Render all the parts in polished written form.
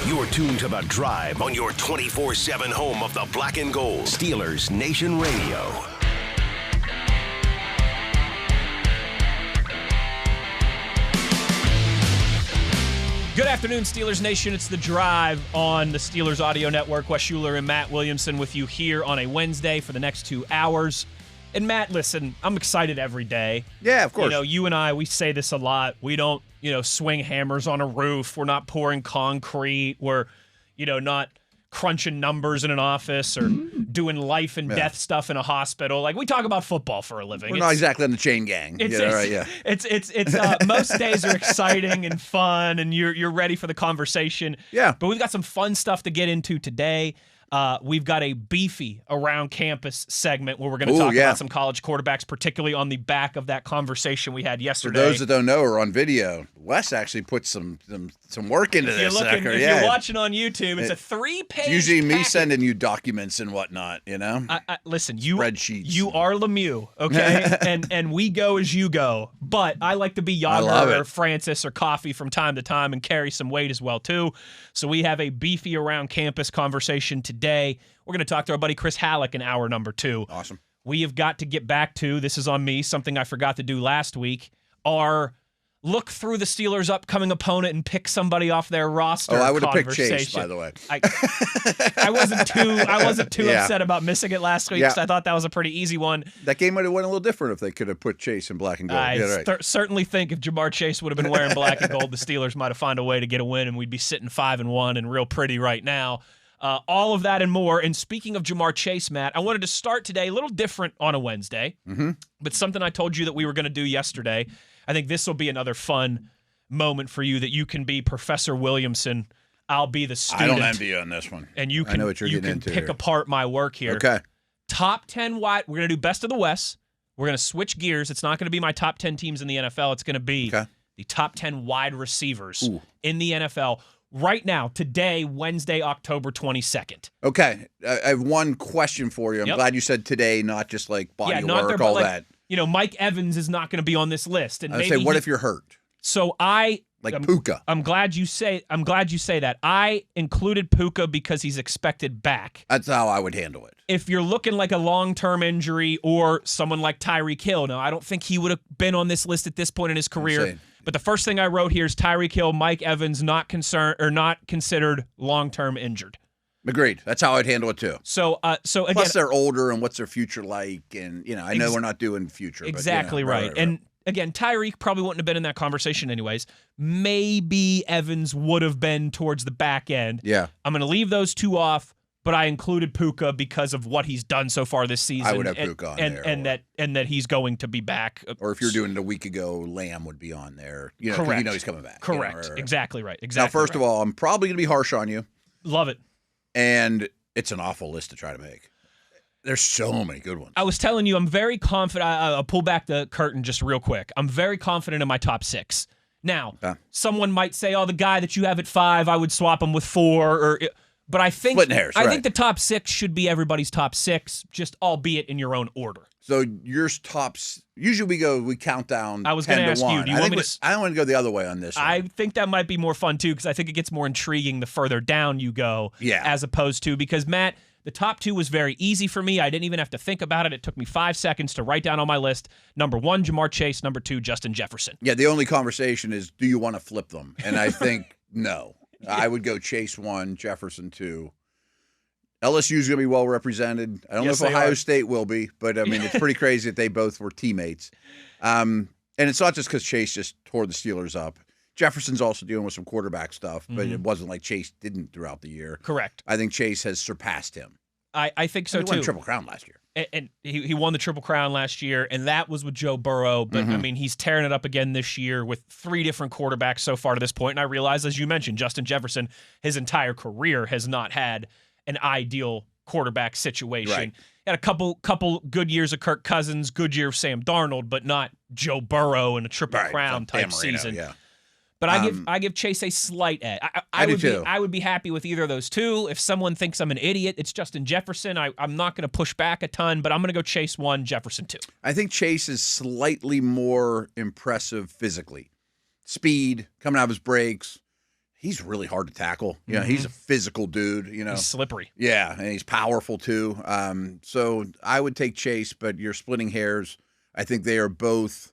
You're tuned to The Drive on your 24/7 home of the black and gold. Steelers Nation Radio. Good afternoon, Steelers Nation. It's The Drive on the Steelers Audio Network. Wes Uhler and Matt Williamson with you here on a Wednesday for the next 2 hours. And Matt, listen, I'm excited every day. Yeah, of course. You know, you and I, we say this a lot. We don't, swing hammers on a roof. We're not pouring concrete. We're, not crunching numbers in an office or doing life and death stuff in a hospital. Like, we talk about football for a living. We're not exactly on the chain gang. It's most days are exciting and fun, and you're ready for the conversation. Yeah. But we've got some fun stuff to get into today. We've got a beefy around campus segment where we're going to talk about some college quarterbacks, particularly on the back of that conversation we had yesterday. For those that don't know or on video, Wes actually put some work into this. If you're watching on YouTube, it's a 3-page It's usually me package. sending you documents and whatnot, Listen, spreadsheets. You are Lemieux, okay? and we go as you go. But I like to be Yager or Francis or Coffee from time to time and carry some weight as well, too. So we have a beefy around campus conversation today. We're going to talk to our buddy Chris Halicke in hour number 2. Awesome. We have got to get back to, this is on me, something I forgot to do last week, our look through the Steelers' upcoming opponent and pick somebody off their roster. Oh, I would have picked Chase, by the way. I wasn't too upset about missing it last week because I thought that was a pretty easy one. That game might have went a little different if they could have put Chase in black and gold. I certainly think if Jamar Chase would have been wearing black and gold, the Steelers might have found a way to get a win, and we'd be sitting 5-1 and real pretty right now. All of that and more. And speaking of Jamar Chase, Matt, I wanted to start today a little different on a Wednesday, but something I told you that we were going to do yesterday. I think this will be another fun moment for you that you can be Professor Williamson. I'll be the student. I don't envy you on this one. And you can, I know what you're getting into pick here. apart my work here. Okay. Top 10 wide. We're going to do best of the West. We're going to switch gears. It's not going to be my top 10 teams in the NFL. It's going to be the top 10 wide receivers in the NFL. Right now, today, Wednesday, October 22nd. Okay. I have one question for you. I'm glad you said today, not just like body work, all that. Mike Evans is not going to be on this list. And I would say, what if you're hurt? So Puka. I'm glad you say that. I included Puka because he's expected back. That's how I would handle it. If you're looking like a long-term injury or someone like Tyreek Hill, now I don't think he would have been on this list at this point in his career. But the first thing I wrote here is Tyreek Hill, Mike Evans, not considered long-term injured. Agreed. That's how I'd handle it too. So again, plus they're older, and what's their future like? And I know we're not doing future. Exactly but, right. And again, Tyreek probably wouldn't have been in that conversation anyways. Maybe Evans would have been towards the back end. Yeah. I'm going to leave those two off, but I included Puka because of what he's done so far this season. I would have Puka on there. And that he's going to be back. Or if you're doing it a week ago, Lamb would be on there. Correct. He's coming back. Correct. Exactly right. Now, first of all, I'm probably going to be harsh on you. Love it. And it's an awful list to try to make. There's so many good ones. I was telling you, I'm very confident. I'll pull back the curtain just real quick. I'm very confident in my top 6. Now, someone might say, the guy that you have at 5, I would swap him with 4. But I think splitting hairs, I think the top 6 should be everybody's top 6, just albeit in your own order. So yours tops. Usually we count down. I was going to ask you. Do you want me to? I don't want to go the other way on this one. I think that might be more fun too, because I think it gets more intriguing the further down you go. Yeah. As opposed to because Matt, the top 2 was very easy for me. I didn't even have to think about it. It took me 5 seconds to write down on my list. Number 1, Jamar Chase. Number 2, Justin Jefferson. Yeah. The only conversation is, do you want to flip them? And I think no. I would go Chase 1, Jefferson 2. LSU's going to be well represented. I don't know if Ohio State will be, but I mean, it's pretty crazy that they both were teammates. And it's not just because Chase just tore the Steelers up. Jefferson's also dealing with some quarterback stuff, but it wasn't like Chase didn't throughout the year. Correct. I think Chase has surpassed him. I think so, he too. He won the Triple Crown last year. And he won the Triple Crown last year, and that was with Joe Burrow. But, I mean, he's tearing it up again this year with 3 different quarterbacks so far to this point. And I realize, as you mentioned, Justin Jefferson, his entire career has not had an ideal quarterback situation. Right. Had a couple good years of Kirk Cousins, good year of Sam Darnold, but not Joe Burrow in a Triple Crown type season. Yeah. But I give Chase a slight edge. I do too. I would be happy with either of those two. If someone thinks I'm an idiot, it's Justin Jefferson. I'm not going to push back a ton, but I'm going to go Chase 1, Jefferson 2. I think Chase is slightly more impressive physically. Speed, coming out of his breaks, he's really hard to tackle. You know, he's a physical dude. You know, he's slippery. Yeah, and he's powerful too. So I would take Chase, but you're splitting hairs. I think they are both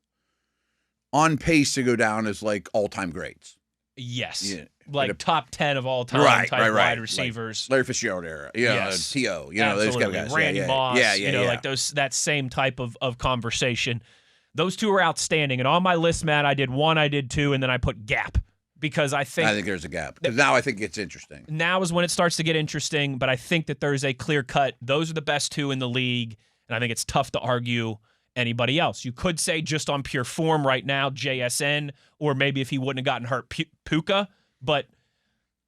on pace to go down as like all-time greats. Yes. Yeah. Like top 10 of all time type wide receivers. Like Larry Fitzgerald era. T.O. You know, those kind of guys. Randy Moss. Like that same type of conversation. Those two are outstanding. And on my list, Matt, I did 1, I did 2, and then I put gap. Because I think there's a gap. Because now I think it's interesting. Now is when it starts to get interesting, but I think that there's a clear cut. Those are the best 2 in the league, and I think it's tough to argue anybody else. You could say just on pure form right now, JSN, or maybe if he wouldn't have gotten hurt, Puka, but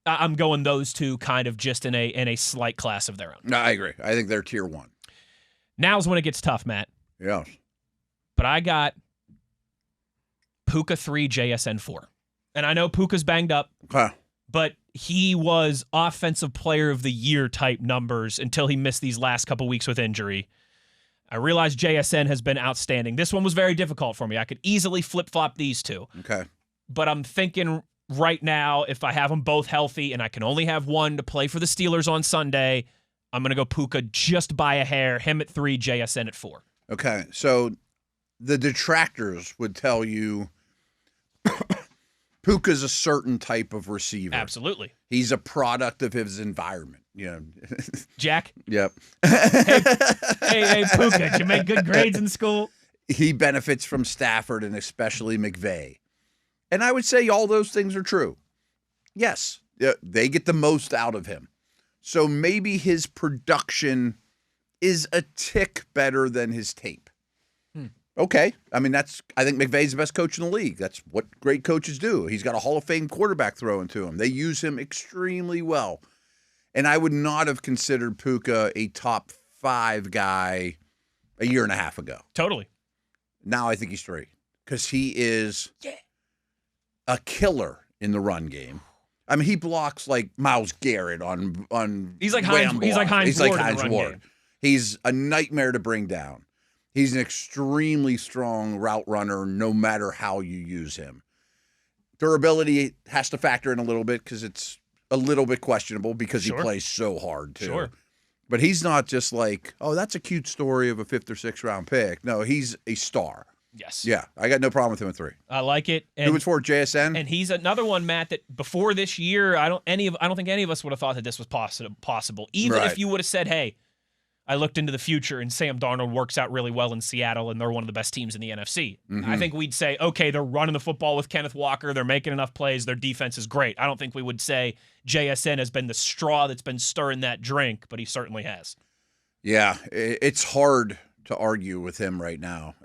I'm going those 2 kind of just in a slight class of their own. No, I agree. I think they're tier 1. Now's when it gets tough, Matt. Yeah. But I got Puka 3, JSN 4. And I know Puka's banged up, but he was offensive player of the year type numbers until he missed these last couple weeks with injury. I realize JSN has been outstanding. This one was very difficult for me. I could easily flip-flop these 2. Okay. But I'm thinking right now, if I have them both healthy and I can only have one to play for the Steelers on Sunday, I'm going to go Puka just by a hair, him at 3, JSN at 4. Okay, so the detractors would tell you Puka's a certain type of receiver. Absolutely. He's a product of his environment. You know. Jack? Yep. Hey, Puka, did you make good grades in school? He benefits from Stafford and especially McVay. And I would say all those things are true. Yes, they get the most out of him. So maybe his production is a tick better than his tape. Okay. I mean, I think McVay's the best coach in the league. That's what great coaches do. He's got a Hall of Fame quarterback throwing to him. They use him extremely well. And I would not have considered Puka a top 5 guy a year and a half ago. Totally. Now I think he's 3 because he is a killer in the run game. I mean, he blocks like Myles Garrett on. He's like Hines. He's like Hines Ward. He's a nightmare to bring down. He's an extremely strong route runner, no matter how you use him. Durability has to factor in a little bit because it's a little bit questionable because he plays so hard too. Sure. But he's not just like, oh, that's a cute story of a 5th or 6th round pick. No, he's a star. Yes. Yeah, I got no problem with him at 3. I like it. And, who was for JSN? And he's another one, Matt, that before this year, I don't think any of us would have thought that this was possible. Even if you would have said, hey, I looked into the future and Sam Darnold works out really well in Seattle and they're one of the best teams in the NFC. I think we'd say, okay, they're running the football with Kenneth Walker. They're making enough plays. Their defense is great. I don't think we would say JSN has been the straw that's been stirring that drink, but he certainly has. Yeah, it's hard to argue with him right now.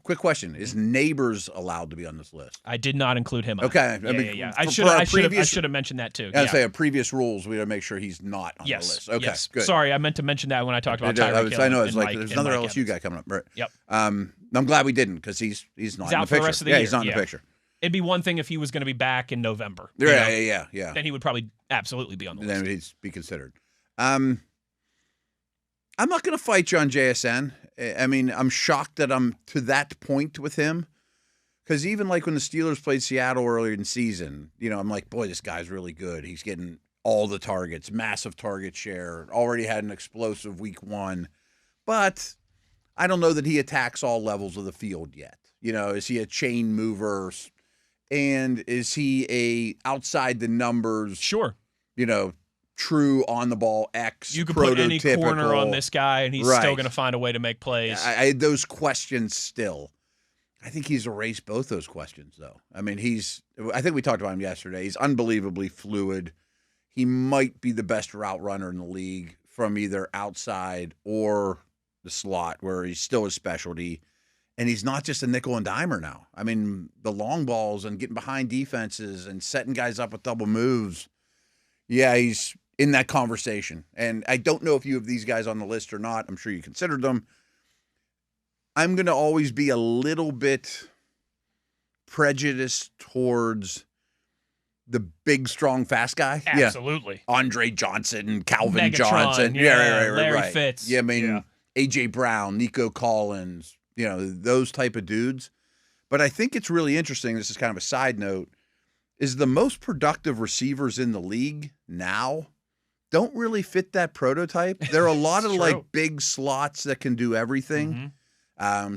Quick question. Is Neighbors allowed to be on this list? I did not include him. Okay. Yeah. I should have mentioned that too. I say previous rules, we got to make sure he's not on the list. Okay, good. Sorry, I meant to mention that when I talked about Tyreek Hill. I know. It's like there's another LSU guy coming up. Right. Yep. I'm glad we didn't because he's not he's in out the picture. For the rest of the year. He's not in the picture. It'd be one thing if he was going to be back in November. Yeah. Then he would probably absolutely be on the list. Then he'd be considered. I'm not going to fight you on JSN. I mean, I'm shocked that I'm to that point with him. Because even like when the Steelers played Seattle earlier in the season, I'm like, boy, this guy's really good. He's getting all the targets, massive target share, already had an explosive week 1. But I don't know that he attacks all levels of the field yet. Is he a chain mover? And is he a outside the numbers? Sure. True on the ball X. You could put any corner on this guy, and he's still going to find a way to make plays. I had those questions still. I think he's erased both those questions, though. I mean, I think we talked about him yesterday. He's unbelievably fluid. He might be the best route runner in the league from either outside or the slot, where he's still his specialty. And he's not just a nickel and dimer now. I mean, the long balls and getting behind defenses and setting guys up with double moves. Yeah, he's in that conversation. And I don't know if you have these guys on the list or not. I'm sure you considered them. I'm going to always be a little bit prejudiced towards the big, strong, fast guy. Absolutely. Yeah. Andre Johnson, Calvin Megatron, Johnson. Larry Fitz. Yeah, I mean, A.J. Brown, Nico Collins, those type of dudes. But I think it's really interesting. This is kind of a side note. is the most productive receivers in the league now don't really fit that prototype. There are a lot of like big slots that can do everything.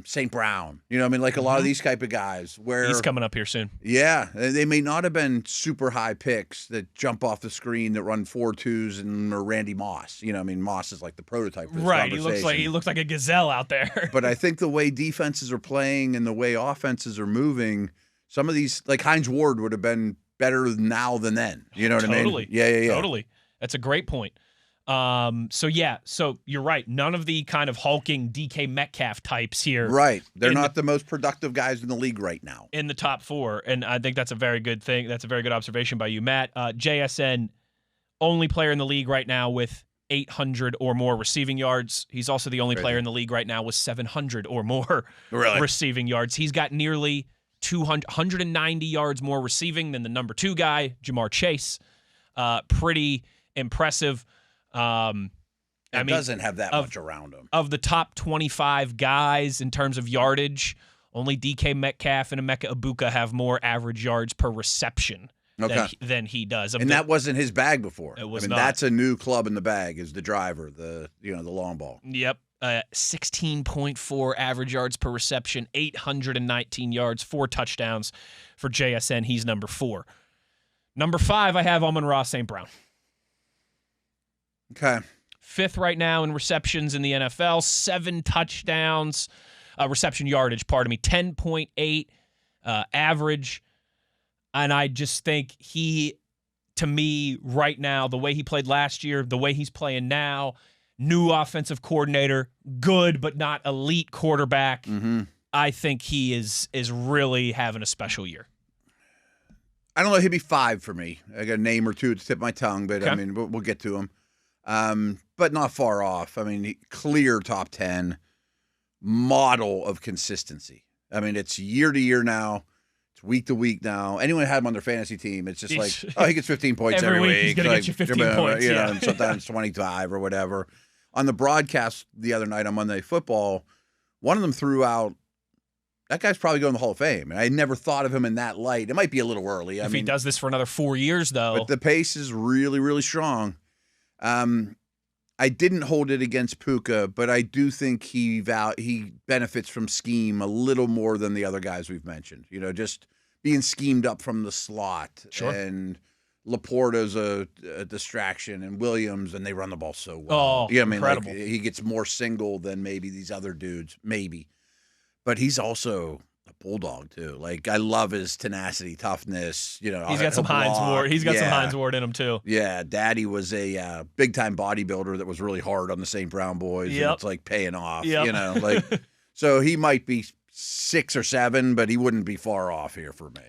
St. Brown, you know, I mean, like a lot of these type of guys where he's coming up here soon. Yeah, they may not have been super high picks that jump off the screen that run 4.2s and or Randy Moss. You know, I mean, Moss is like the prototype for this conversation. He looks like a gazelle out there. But I think the way defenses are playing and the way offenses are moving, some of these, like Hines Ward, would have been better now than then. You know what I mean? Totally. Yeah. Totally. That's a great point. So you're right. None of the kind of hulking DK Metcalf types here. Right. They're not the most productive guys in the league right now. In the top 4. And I think that's a very good thing. That's a very good observation by you, Matt. JSN, only player in the league right now with 800 or more receiving yards. He's also the only player in the league right now with 700 or more receiving yards. He's got nearly 190 yards more receiving than the number 2 guy, Jamar Chase. Pretty impressive. Doesn't have that much around him. Of the top 25 guys in terms of yardage, only DK Metcalf and Emeka Egbuka have more average yards per reception than he does. And that wasn't his bag before. It was not. That's a new club in the bag, is the driver, the long ball. Yep. 16.4 average yards per reception, 819 yards, 4 touchdowns for JSN. He's number 4. Number 5, I have Amon-Ra St. Brown. Okay. 5th right now in receptions in the NFL, 7 touchdowns, reception yardage, 10.8 average. And I just think to me, right now, the way he played last year, the way he's playing now, new offensive coordinator, good but not elite quarterback, I think he is really having a special year. I don't know. He'd be 5 for me. I got a name or two at the tip of my tongue, but I mean, we'll get to him. But not far off. I mean, clear top 10 model of consistency. I mean, it's year to year now. It's week to week now. Anyone had him on their fantasy team, it's just like, he gets 15 points every week. He's going to get you 15 points. You know, and sometimes 25 or whatever. On the broadcast the other night on Monday Night Football, one of them threw out, that guy's probably going to the Hall of Fame. And I never thought of him in that light. It might be a little early. If he does this for another 4 years, though. But the pace is really, really strong. I didn't hold it against Puka, but I do think he benefits from scheme a little more than the other guys we've mentioned. You know, just being schemed up from the slot. Sure. And Laporta's a distraction, and Williams, and they run the ball so well. Oh, yeah, I mean, incredible. Like, he gets more single than maybe these other dudes, maybe. But he's also a bulldog too. Like, I love his tenacity, toughness. You know, he's got some Hines Ward. He's got some Hines Ward in him too. Yeah, Daddy was a big time bodybuilder that was really hard on the St. Brown boys. Yep. And it's like paying off. Yep. You know, like so he might be 6 or 7, but he wouldn't be far off here for me.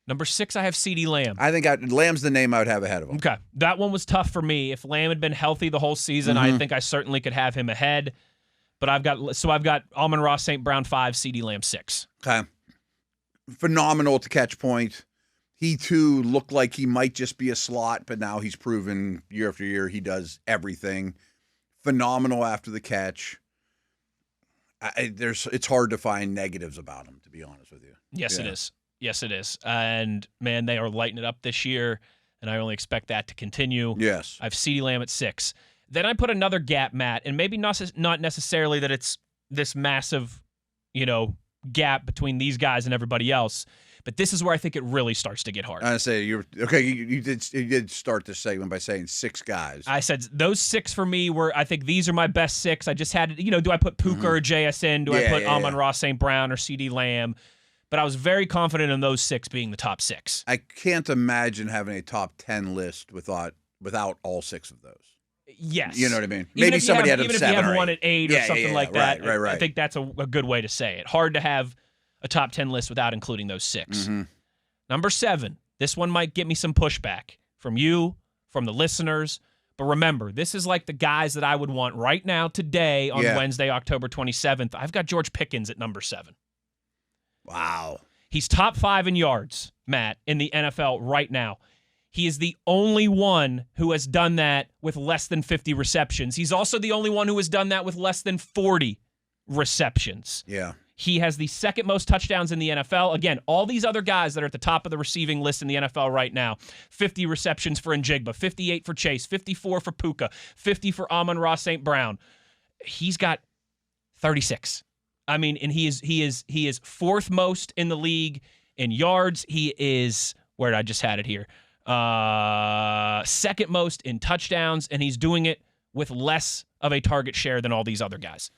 Number 6, I have CeeDee Lamb. I think Lamb's the name I would have ahead of him. Okay, that one was tough for me. If Lamb had been healthy the whole season, I think I certainly could have him ahead. But I've got Amon-Ra St. Brown 5, CeeDee Lamb 6. Okay. Phenomenal to catch point. He, too, looked like he might just be a slot, but now he's proven year after year he does everything. Phenomenal after the catch. It's hard to find negatives about him, to be honest with you. Yes, it is. Yes, it is. And, man, they are lighting it up this year, and I only expect that to continue. Yes. I have CeeDee Lamb at 6. Then I put another gap, Matt, and maybe not necessarily that it's this massive, gap between these guys and everybody else, but this is where I think it really starts to get hard. I say you did start this segment by saying 6 guys. I said those 6 for me were, I think these are my best 6. I just had, do I put Puka or JSN? Do I put Amon-Ra St. Brown or CeeDee Lamb? But I was very confident in those 6 being the top 6. I can't imagine having a top 10 list without all 6 of those. Yes. You know what I mean? Maybe somebody had a 7 or 8. Even if you have one at 8 or something like that, right. I think that's a good way to say it. Hard to have a top 10 list without including those 6. Number 7, this one might get me some pushback from you, from the listeners. But remember, this is like the guys that I would want right now, today, on Wednesday, October 27th. I've got George Pickens at number 7. Wow. He's top 5 in yards, Matt, in the NFL right now. He is the only one who has done that with less than 50 receptions. He's also the only one who has done that with less than 40 receptions. Yeah. He has the second most touchdowns in the NFL. Again, all these other guys that are at the top of the receiving list in the NFL right now, 50 receptions for Njigba, 58 for Chase, 54 for Puka, 50 for Amon-Ra St. Brown. He's got 36. I mean, and he is fourth most in the league in yards. He is, where did I just had it here? Second most in touchdowns, and he's doing it with less of a target share than all these other guys.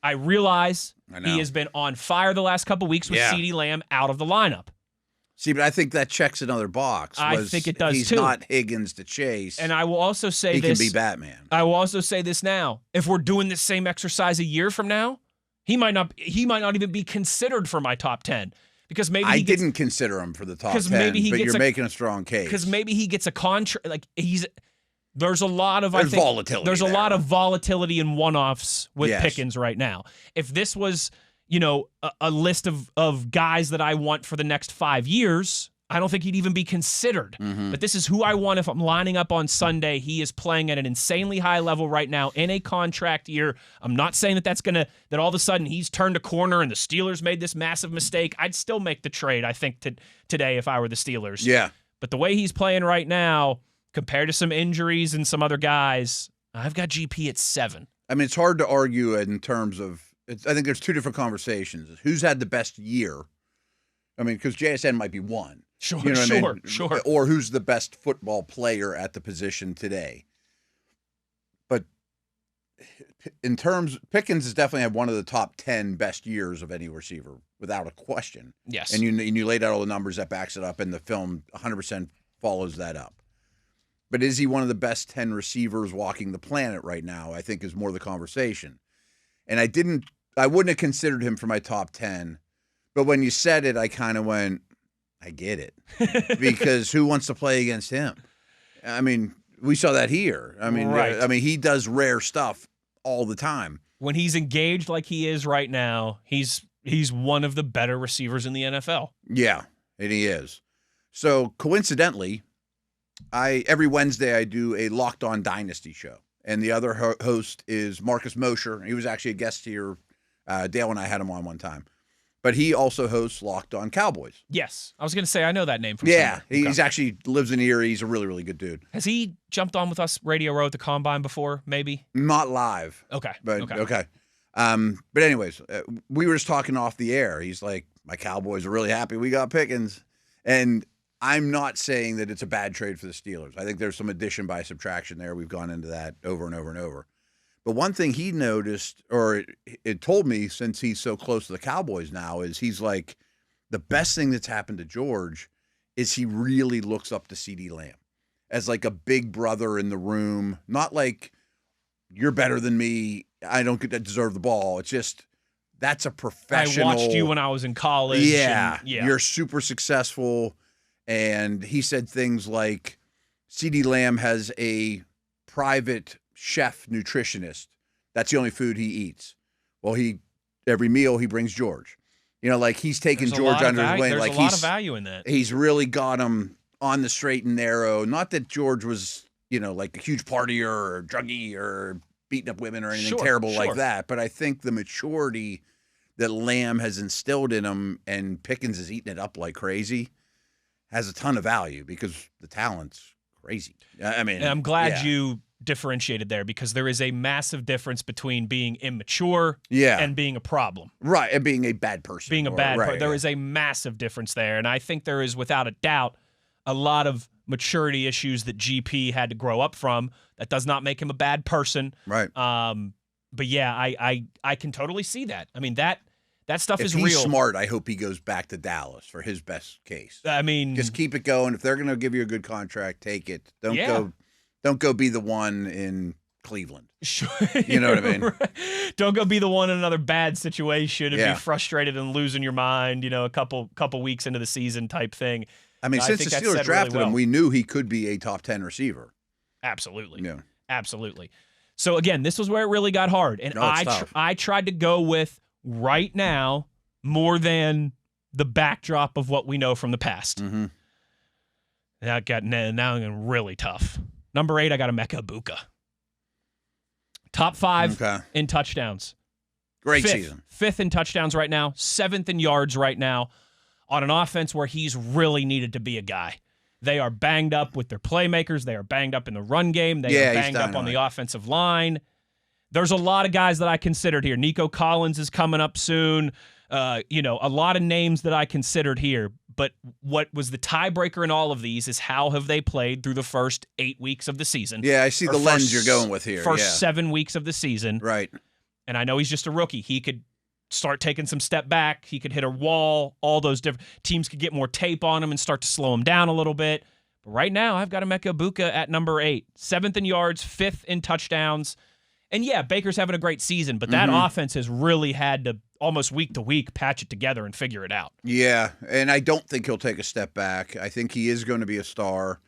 I realize he has been on fire the last couple weeks with CeeDee Lamb out of the lineup. See, but I think that checks another box. I think it does, he's too. He's not Higgins to Chase. And I will also say he this. He can be Batman. I will also say this now. If we're doing this same exercise a year from now, he might not even be considered for my top 10. Because maybe I didn't consider him for the top 10, but you're making a strong case. Because maybe he gets a contract. Like, there's a lot of volatility. There's a lot of volatility in one-offs with Pickens right now. If this was, a list of guys that I want for the next 5 years, I don't think he'd even be considered. Mm-hmm. But this is who I want if I'm lining up on Sunday. He is playing at an insanely high level right now in a contract year. I'm not saying that all of a sudden he's turned a corner and the Steelers made this massive mistake. I'd still make the trade, I think, today if I were the Steelers. Yeah. But the way he's playing right now, compared to some injuries and some other guys, I've got GP at 7. I mean, it's hard to argue in terms of I think there's two different conversations. Who's had the best year? I mean, because JSN might be one. Sure, sure. Or who's the best football player at the position today? But in terms, Pickens has definitely had one of the top 10 best years of any receiver, without a question. Yes. And you laid out all the numbers that backs it up, and the film 100% follows that up. But is he one of the best 10 receivers walking the planet right now? I think is more the conversation. And I wouldn't have considered him for my top 10. But when you said it, I kind of went, I get it. Because who wants to play against him? I mean, we saw that here. I mean, right. He does rare stuff all the time. When he's engaged like he is right now, he's one of the better receivers in the NFL. Yeah, and he is. So coincidentally, every Wednesday I do a Locked On Dynasty show, and the other host is Marcus Mosher. He was actually a guest here. Dale and I had him on one time. But he also hosts Locked On Cowboys. Yes. I was going to say, I know that name from somewhere. He's actually lives in Erie. He's a really, really good dude. Has he jumped on with us Radio Row at the Combine before, maybe? Not live. Okay. But okay. But anyways, we were just talking off the air. He's like, my Cowboys are really happy we got Pickens. And I'm not saying that it's a bad trade for the Steelers. I think there's some addition by subtraction there. We've gone into that over and over and over. But one thing he noticed, or it told me since he's so close to the Cowboys now, is he's like, the best thing that's happened to George is he really looks up to CeeDee Lamb as like a big brother in the room. Not like, you're better than me, I don't deserve the ball. It's just, that's a professional. I watched you when I was in college. Yeah. You're super successful. And he said things like, CeeDee Lamb has a private chef nutritionist. That's the only food he eats. Well, every meal he brings George. Like he's taking George under his wing. There's like a lot of value in that. He's really got him on the straight and narrow. Not that George was, like a huge partier or druggie or beating up women or anything terrible like that. But I think the maturity that Lamb has instilled in him, and Pickens is eating it up like crazy, has a ton of value because the talent's crazy. I mean, and I'm glad you differentiated there, because there is a massive difference between being immature and being a problem. Right, and being a bad person. Being a bad person. There is a massive difference there, and I think there is, without a doubt, a lot of maturity issues that GP had to grow up from. That does not make him a bad person. Right. But yeah, I can totally see that. I mean, that stuff is real. If he's smart, I hope he goes back to Dallas for his best case. I mean, just keep it going. If they're going to give you a good contract, take it. Don't go be the one in Cleveland. Sure. You know what I mean? Right. Don't go be the one in another bad situation and be frustrated and losing your mind, a couple weeks into the season type thing. I mean, since the Steelers drafted him, we knew he could be a top 10 receiver. Absolutely. Yeah. Absolutely. So again, this was where it really got hard. And I tried to go with right now more than the backdrop of what we know from the past. Mm-hmm. Now I'm getting really tough. Number 8, I got Emeka Egbuka. Top 5 in touchdowns. Great season. 5th in touchdowns right now, 7th in yards right now, on an offense where he's really needed to be a guy. They are banged up with their playmakers. They are banged up in the run game. They are banged up on the offensive line. There's a lot of guys that I considered here. Nico Collins is coming up soon. A lot of names that I considered here. But what was the tiebreaker in all of these is how have they played through the first 8 weeks of the season. Yeah, I see the lens you're going with here. First 7 weeks of the season. Right. And I know he's just a rookie. He could start taking some step back. He could hit a wall. All those different teams could get more tape on him and start to slow him down a little bit. But right now, I've got Emeka Egbuka at number 8. 7th in yards, 5th in touchdowns. And yeah, Baker's having a great season, but that offense has really had to almost week to week patch it together and figure it out. Yeah, and I don't think he'll take a step back. I think he is going to be a star.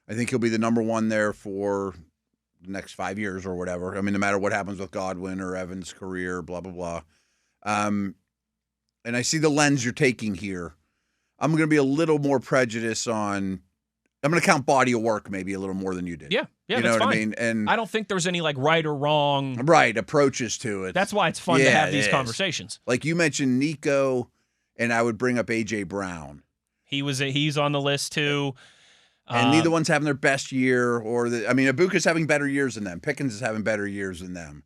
I think he'll be the number 1 there for the next 5 years or whatever. I mean, no matter what happens with Godwin or Evans' career, blah, blah, blah. And I see the lens you're taking here. I'm going to be a little more prejudiced on – I'm going to count body of work maybe a little more than you did. Yeah, you know that's what fine. I mean? And I don't think there's any right or wrong. Right, approaches to it. That's why it's fun to have these conversations. Like you mentioned Nico, and I would bring up A.J. Brown. He's on the list too. And neither one's having their best year. Egbuka's having better years than them. Pickens is having better years than them.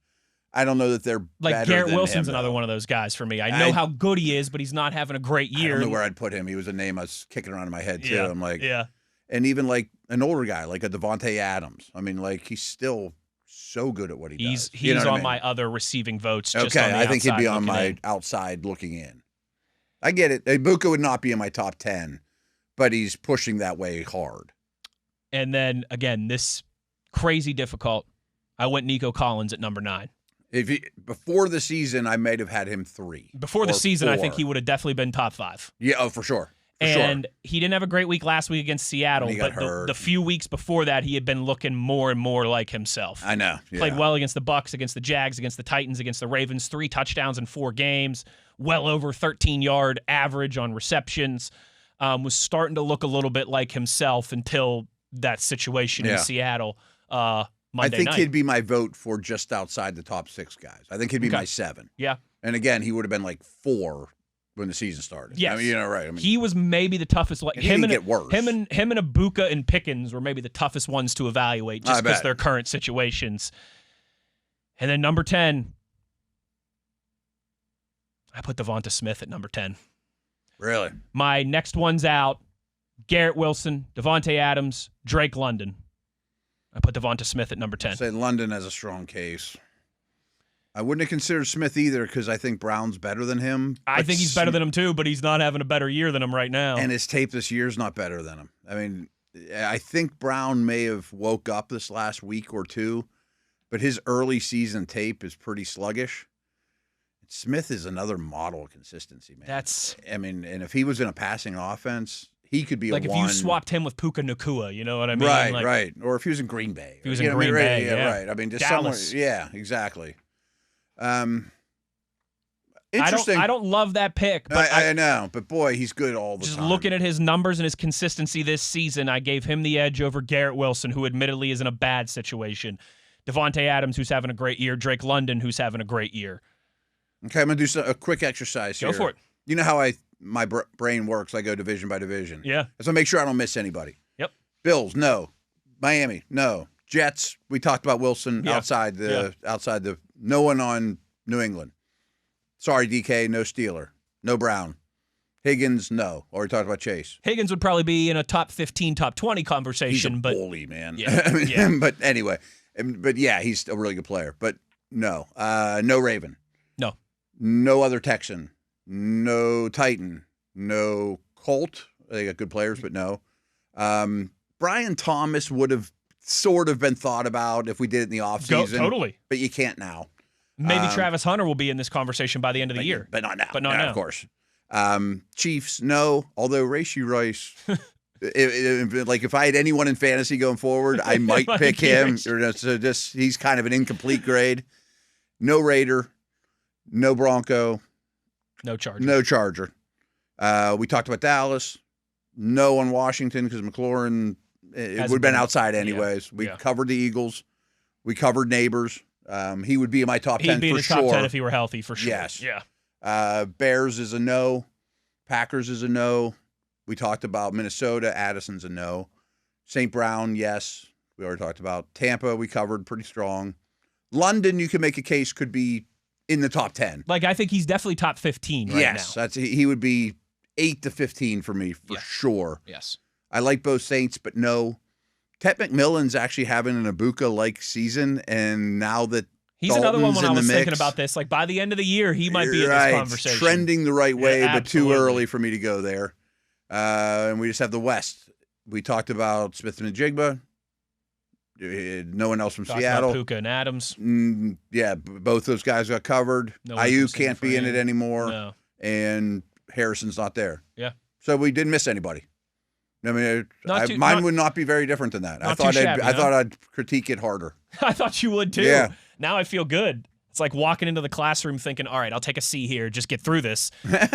I don't know that they're better Garrett than Wilson's him, another one of those guys for me. I know how good he is, but he's not having a great year. I don't know where I'd put him. He was a name I was kicking around in my head, too. Yeah. I'm like, yeah. And even like an older guy, like a Devontae Adams. I mean, like he's still so good at what he does. He's on my other receiving votes. Just on the I think he'd be on my in. outside looking in. I get it. Egbuka would not be in my top 10, but he's pushing that way hard. And then, again, this crazy difficult. I went Nico Collins at number 9. Before the season, I might have had him 3. Before the season, 4. I think he would have definitely been top 5. Yeah, for sure. And he didn't have a great week last week against Seattle, but the few weeks before that, he had been looking more and more like himself. I know. Yeah. Played well against the Bucs, against the Jags, against the Titans, against the Ravens. 3 touchdowns in 4 games. Well over 13-yard average on receptions. Was starting to look a little bit like himself until that situation in Seattle Monday night. I think he'd be my vote for just outside the top 6 guys. I think he'd be my 7. Yeah. And again, he would have been like 4 when the season started. Yes. Right. I mean, he was maybe the toughest. He didn't get worse. Him and Egbuka and Pickens were maybe the toughest ones to evaluate just because their current situations. And then number 10, I put Devonta Smith at number 10. Really? My next one's out. Garrett Wilson, Devontae Adams, Drake London. I put Devonta Smith at number 10. I'd say London has a strong case. I wouldn't have considered Smith either because I think Brown's better than him. I think he's better than him too, but he's not having a better year than him right now. And his tape this year is not better than him. I mean, I think Brown may have woke up this last week or 2, but his early season tape is pretty sluggish. Smith is another model of consistency, man. And if he was in a passing offense, he could be like a if one. you swapped him with Puka Nakua, you know what I mean? Right. Or if he was in Green Bay. If he was in Green Bay, yeah. Right. I mean, just Dallas. somewhere. Yeah, exactly. Interesting. I don't love that pick, but I know, but boy, he's good all the time. Just looking at his numbers and his consistency this season, I gave him the edge over Garrett Wilson, who admittedly is in a bad situation. Devontae Adams, who's having a great year. Drake London, who's having a great year. Okay, I'm going to do a quick exercise here. Go for it. You know how my brain works. I go division by division. Yeah. So make sure I don't miss anybody. Yep. Bills, no. Miami, no. Jets, we talked about Wilson outside the no one on New England. Sorry, DK, no Steeler. No Brown. Higgins, no. Already talked about Chase. Higgins would probably be in a top 15, top 20 conversation. He's a but bully, man. Yeah, But anyway, he's a really good player. But no. No Raven. No. No other Texan. No Titan. No Colt. They got good players, but no. Brian Thomas would have sort of been thought about if we did it in the offseason. Totally. But you can't now. Maybe Travis Hunter will be in this conversation by the end of the year. But not now. But not now. Of course. Chiefs, no. Although Rashee Rice, like if I had anyone in fantasy going forward, I might pick him. So he's kind of an incomplete grade. No Raider. No Bronco. No Charger. No Charger. We talked about Dallas. No on Washington because McLaurin, it would have been outside anyways. We covered the Eagles. We covered Neighbors. He would be in my top 10 for sure. He'd be in his top 10 if he were healthy, for sure. Yes. Yeah. Bears is a no. Packers is a no. We talked about Minnesota. Addison's a no. St. Brown, yes. We already talked about. Tampa, we covered pretty strong. London, you can make a case, could be in the top 10. Like, I think he's definitely top 15 right now. Yes, he would be 8 to 15 for me for sure. Yes. I like both Saints, but no. Ted McMillan's actually having an Ibuka-like season, and now that he's another one when I was thinking about this. Like, by the end of the year, he might be in this conversation. Trending the right way, Yeah, but too early for me to go there. And we just have the West. We talked about Smith and Njigba. No one else from Seattle. About Puka and Adams. Both those guys got covered. No Ayuk can't be in it anymore. No. And Harrison's not there. Yeah. So we didn't miss anybody. I mean, mine would not be very different than that. I thought I'd critique it harder. I thought you would too. Yeah. Now I feel good. It's like walking into the classroom thinking, all right, I'll take a C here, just get through this.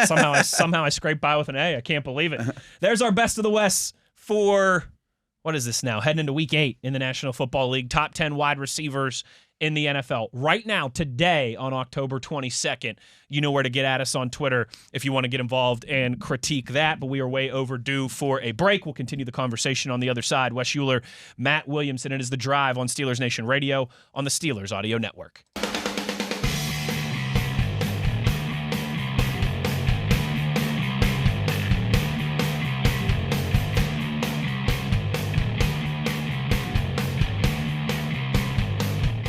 Somehow I scrape by with an A. I can't believe it. There's our best of the West for, what is this now? Heading into week 8 in the National Football League. Top 10 wide receivers in the NFL. Right now, today, on October 22nd, you know where to get at us on Twitter if you want to get involved and critique that, but we are way overdue for a break. We'll continue the conversation on the other side. Wes Uhler, Matt Williamson, it is The Drive on Steelers Nation Radio on the Steelers Audio Network.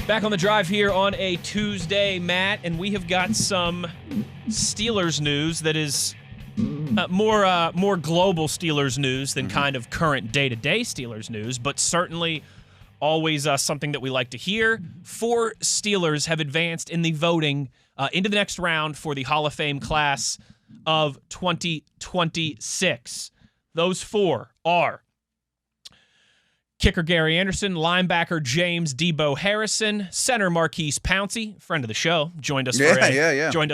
Back on the drive here on a Tuesday, Matt, and we have got some Steelers news that is more global Steelers news than kind of current day-to-day Steelers news, but certainly always something that we like to hear. 4 Steelers have advanced in the voting into the next round for the Hall of Fame class of 2026. Those 4 are kicker Gary Anderson, linebacker James Debo Harrison, center Marquise Pouncey, friend of the show, joined us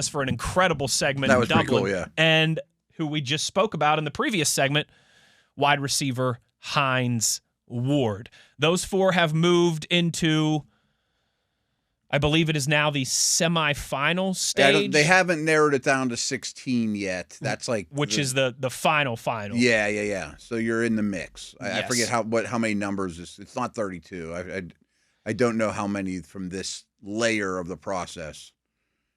for an incredible segment in Dublin, pretty cool, yeah. And who we just spoke about in the previous segment, wide receiver Hines Ward. Those 4 have moved into, I believe it is now the semifinal stage. They haven't narrowed it down to 16 yet. That's which is the final. Yeah. So you're in the mix. Yes. I forget how many numbers. It's not 32. I don't know how many from this layer of the process.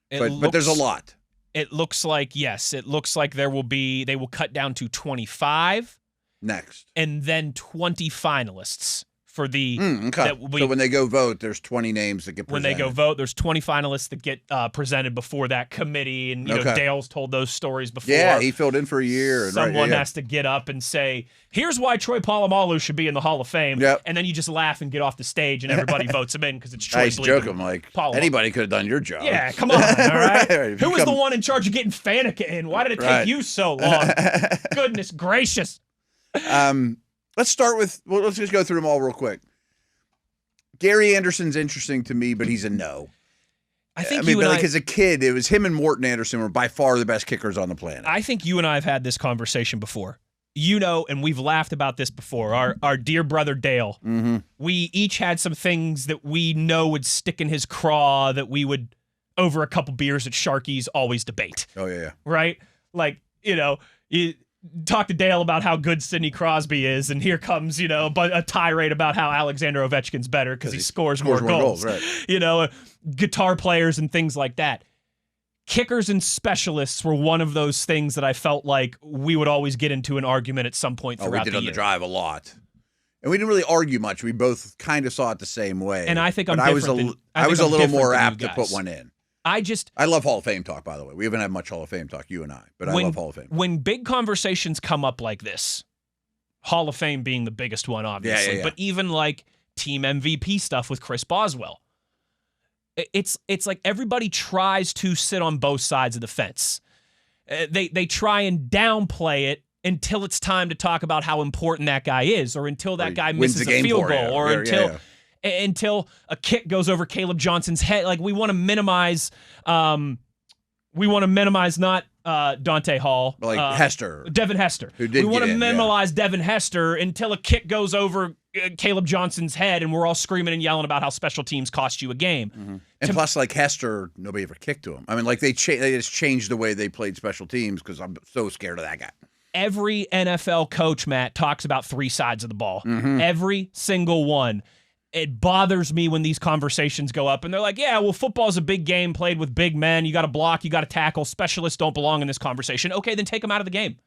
But there's a lot. It looks like, yes. It looks like they will cut down to 25 next, and then 20 finalists. For the so when they go vote, there's 20 names that get presented. When they go vote, there's 20 finalists that get presented before that committee, and know Dale's told those stories before. Yeah, he filled in for a year. And someone has to get up and say, "Here's why Troy Polamalu should be in the Hall of Fame," and then you just laugh and get off the stage, and everybody votes him in because it's Troy. Nice joke. I'm like, anybody could have done your job. Yeah, come on, all right. Who was the one in charge of getting Faneca in? Why did it take you so long? Goodness gracious. Let's start with, let's just go through them all real quick. Gary Anderson's interesting to me, but he's a no. As a kid, it was him and Morton Anderson were by far the best kickers on the planet. I think you and I have had this conversation before. And we've laughed about this before. Our dear brother Dale, we each had some things that we know would stick in his craw that we would, over a couple beers at Sharky's, always debate. Oh, yeah. Right? Like, you talk to Dale about how good Sidney Crosby is, and here comes, but a tirade about how Alexander Ovechkin's better because he scores more goals. Right. Guitar players and things like that. Kickers and specialists were one of those things that I felt like we would always get into an argument at some point throughout the year. We did on the drive a lot. And we didn't really argue much. We both kind of saw it the same way. And I think I was a little more apt to put one in. I love Hall of Fame talk, by the way. We haven't had much Hall of Fame talk, you and I, but I love Hall of Fame. When big conversations come up like this, Hall of Fame being the biggest one, obviously, but even like team MVP stuff with Chris Boswell, it's like everybody tries to sit on both sides of the fence. They try and downplay it until it's time to talk about how important that guy is, or until that guy misses a field goal, or until a kick goes over Caleb Johnson's head. Like, we want to minimize not Dante Hall. Like Hester. Devin Hester. Who did we want to minimize Devin Hester until a kick goes over Caleb Johnson's head, and we're all screaming and yelling about how special teams cost you a game. Mm-hmm. And plus, like Hester, nobody ever kicked to him. I mean, like they just changed the way they played special teams because I'm so scared of that guy. Every NFL coach, Matt, talks about three sides of the ball. Every single one. It bothers me when these conversations go up and they're like, yeah, well, football's a big game played with big men. You got to block, you got to tackle. Specialists don't belong in this conversation. Okay, then take them out of the game.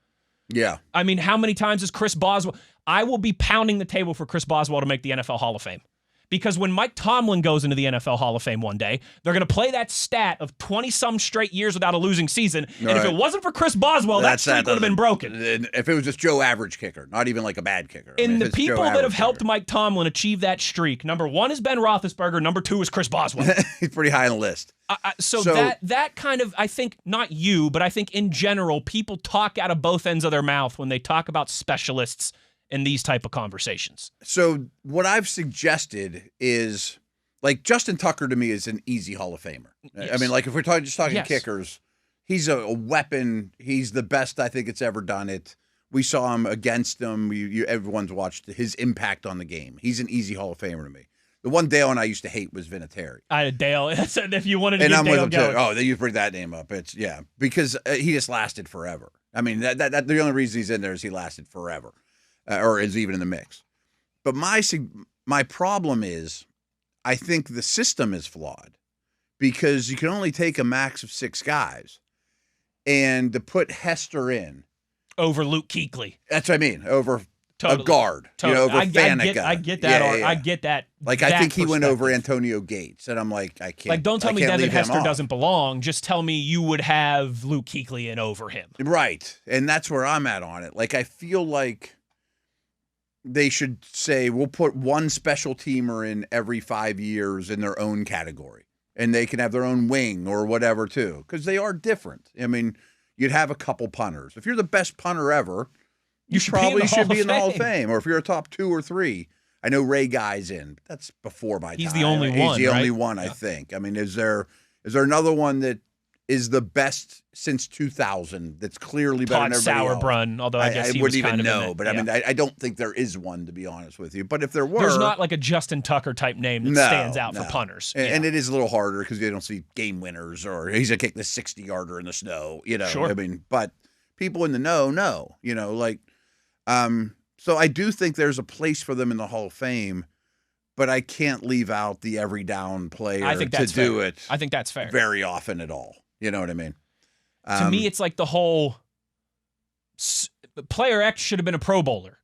Yeah. I mean, how many times is Chris Boswell? I will be pounding the table for Chris Boswell to make the NFL Hall of Fame. Because when Mike Tomlin goes into the NFL Hall of Fame one day, they're going to play that stat of 20-some straight years without a losing season. And if it wasn't for Chris Boswell, that streak would have been broken. If it was just Joe Average kicker, not even like a bad kicker. And the people that have helped Mike Tomlin achieve that streak, number one is Ben Roethlisberger, number two is Chris Boswell. He's pretty high on the list. So that kind of, I think, not you, but I think in general, people talk out of both ends of their mouth when they talk about specialists in these type of conversations. So what I've suggested is, like, Justin Tucker to me is an easy Hall of Famer. Yes. I mean, like, if we're talking kickers, he's a weapon. He's the best I think it's ever done it. We saw him against them. Everyone's watched his impact on the game. He's an easy Hall of Famer to me. The one Dale and I used to hate was Vinatieri. Dale. If you wanted to get Dale going. Oh, you bring that name up. It's because he just lasted forever. I mean, that the only reason he's in there is he lasted forever. Or is even in the mix. But my problem is, I think the system is flawed because you can only take a max of 6 guys, and to put Hester in over Luke Kuechly. That's what I mean. Over a guard. Totally. Over Faneca. I get that. Yeah. I get that. Like I think he went over Antonio Gates, and I'm like, I can't. Like, don't tell me Devin Hester doesn't belong. Just tell me you would have Luke Kuechly in over him. Right, and that's where I'm at on it. Like I feel like they should say, we'll put one special teamer in every 5 years in their own category. And they can have their own wing or whatever, too. Because they are different. I mean, you'd have a couple punters. If you're the best punter ever, you probably should be in the Hall of Fame. Or if you're a top 2 or 3. I know Ray Guy's in. But that's before my time. He's the only one, He's the only one, I think. I mean, is there another one that is the best since 2000 that's clearly better than everybody else? Sauerbrunn, although I guess he wouldn't was even know. But I mean, I don't think there is one, to be honest with you. But if there were, there's not like a Justin Tucker type name that stands out for punters. And it is a little harder because you don't see game winners or he's gonna kick the 60-yarder in the snow. Sure. I mean, but people in the know. So I do think there's a place for them in the Hall of Fame. But I can't leave out the every down player do it. I think that's fair. Very often at all. You know what I mean? To me, it's like the whole player X should have been a Pro Bowler.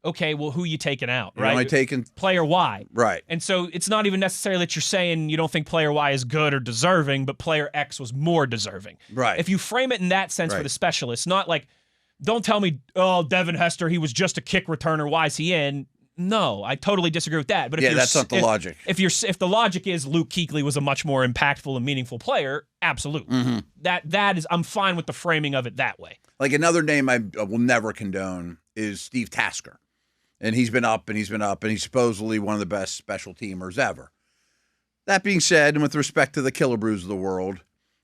Okay, well, who you taking out, right? You're only taking player Y. Right. And so it's not even necessarily that you're saying you don't think player Y is good or deserving, but player X was more deserving. Right. If you frame it in that sense for the specialists, not like, don't tell me, oh, Devin Hester, he was just a kick returner. Why is he in? No, I totally disagree with that. But if that's not the logic. If the logic is Luke Kuechly was a much more impactful and meaningful player, absolutely. Mm-hmm. That is, I'm fine with the framing of it that way. Like another name I will never condone is Steve Tasker, and he's been up and he's supposedly one of the best special teamers ever. That being said, and with respect to the Killebrews of the world,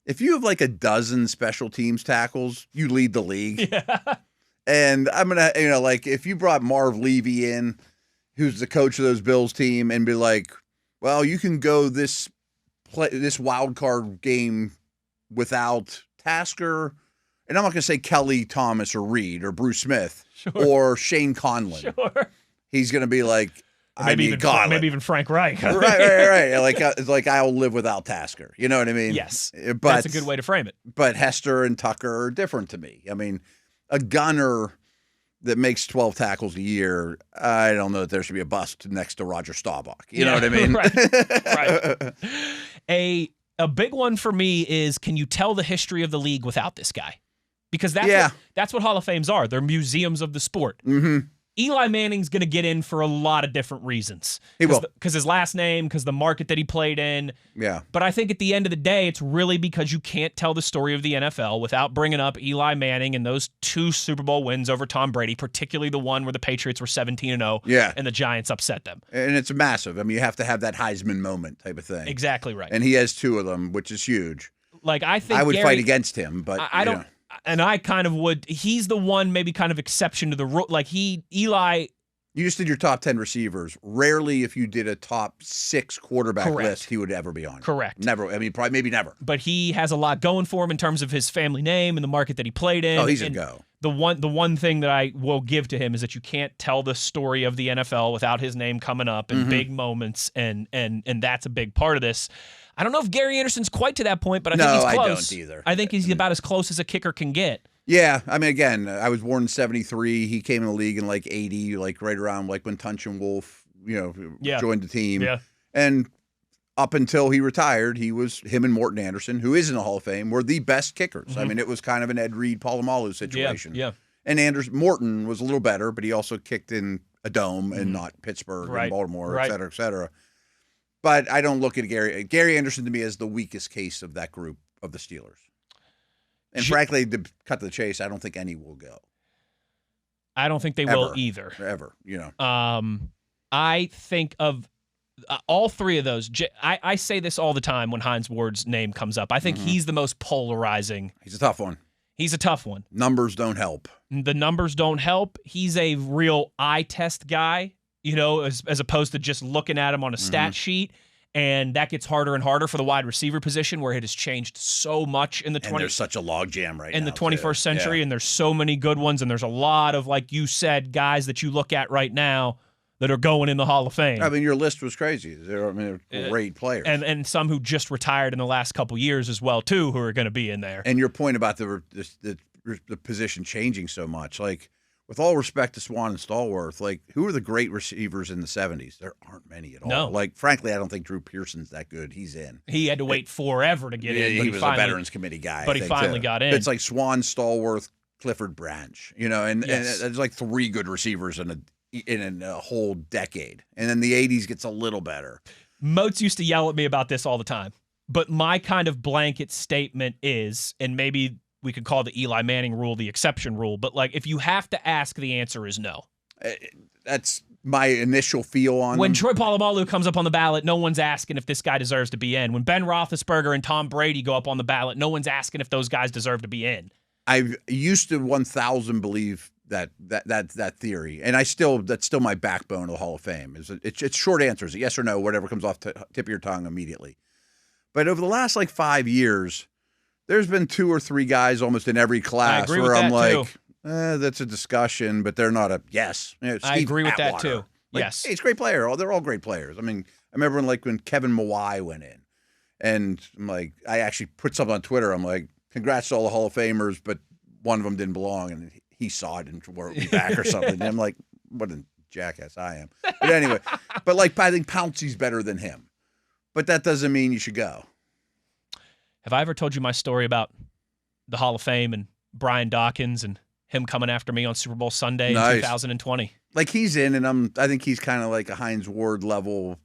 if you have like a dozen special teams tackles, you lead the league. Yeah. And I'm gonna, like if you brought Marv Levy in, who's the coach of those Bills team, and be like, well, you can go this wild card game without Tasker, and I'm not going to say Kelly Thomas or Reed or Bruce Smith or Shane Conlon. Sure. He's going to be like, maybe even Frank Reich. right. Like I'll live without Tasker. You know what I mean? Yes. But that's a good way to frame it. But Hester and Tucker are different to me. I mean, a gunner that makes 12 tackles a year, I don't know that there should be a bust next to Roger Staubach. You know what I mean? Right. A big one for me is, can you tell the history of the league without this guy? Because that's what Hall of Fames are. They're museums of the sport. Mm-hmm. Eli Manning's going to get in for a lot of different reasons. He will. Because his last name, because the market that he played in. Yeah. But I think at the end of the day, it's really because you can't tell the story of the NFL without bringing up Eli Manning and those 2 Super Bowl wins over Tom Brady, particularly the one where the Patriots were 17-0 and the Giants upset them. And it's massive. I mean, you have to have that Heisman moment type of thing. Exactly right. And he has 2 of them, which is huge. Like, I think I would fight against him, but I don't. And I kind of would. He's the one maybe kind of exception to the rule. Like Eli You just did your top 10 receivers. Rarely, if you did a top 6 quarterback list, he would ever be on. Correct. Never. I mean, probably maybe never. But he has a lot going for him in terms of his family name and the market that he played in. Oh, he's a go. The one thing that I will give to him is that you can't tell the story of the NFL without his name coming up in big moments, and that's a big part of this. I don't know if Gary Anderson's quite to that point, but I think he's close. I don't either. I think he's about as close as a kicker can get. Yeah, I mean, again, I was born in 73. He came in the league in like 80, like right around like when Tunch and Wolf, joined the team. Yeah. And up until he retired, him and Morton Anderson, who is in the Hall of Fame, were the best kickers. I mean, it was kind of an Ed Reed, Polamalu situation. Yeah. And Morton was a little better, but he also kicked in a dome and not Pittsburgh and Baltimore, et cetera, et cetera. But I don't look at Gary Anderson to me as the weakest case of that group of the Steelers. And frankly, to cut to the chase, I don't think any will go. I don't think they will either. Ever. I think of all three of those. I say this all the time when Hines Ward's name comes up. I think he's the most polarizing. He's a tough one. He's a tough one. Numbers don't help. The numbers don't help. He's a real eye test guy, as opposed to just looking at him on a stat sheet. And that gets harder and harder for the wide receiver position, where it has changed so much in the 20th. And there's such a logjam right now. In the 21st century, and there's so many good ones, and there's a lot of, like you said, guys that you look at right now that are going in the Hall of Fame. I mean, your list was crazy. They're great players. And some who just retired in the last couple years as well, too, who are going to be in there. And your point about the position changing so much, like, with all respect to Swan and Stallworth, like, who are the great receivers in the 70s? There aren't many at all. No. Like, frankly, I don't think Drew Pearson's that good. He's in. He had to wait forever to get in. He was a Veterans Committee guy. But he finally got in. It's like Swan, Stallworth, Clifford Branch, and there's like 3 good receivers in a whole decade. And then the 80s gets a little better. Moats used to yell at me about this all the time. But my kind of blanket statement is, and maybe we could call the Eli Manning rule the exception rule, but like, if you have to ask, the answer is no. That's my initial feel on when them. Troy Polamalu comes up on the ballot, no one's asking if this guy deserves to be in. When Ben Roethlisberger and Tom Brady go up on the ballot, no one's asking if those guys deserve to be in. I used to 1,000 believe that theory, and that's still my backbone of the Hall of Fame. It's short answers, yes or no, whatever comes off tip of your tongue immediately. But over the last like 5 years, there's been 2 or 3 guys almost in every class where I'm like, that's a discussion, but they're not a yes. I agree with that too. Like, yes, hey, he's a great player. They're all great players. I mean, I remember when Kevin Mawai went in, and I'm like, I actually put something on Twitter. I'm like, congrats to all the Hall of Famers, but one of them didn't belong, and he saw it and wore it back or something. And I'm like, what a jackass I am. But anyway, I think Pouncey's better than him, but that doesn't mean you should go. Have I ever told you my story about the Hall of Fame and Brian Dawkins and him coming after me on Super Bowl Sunday in 2020? Like, he's in, and I think he's kind of like a Hines Ward level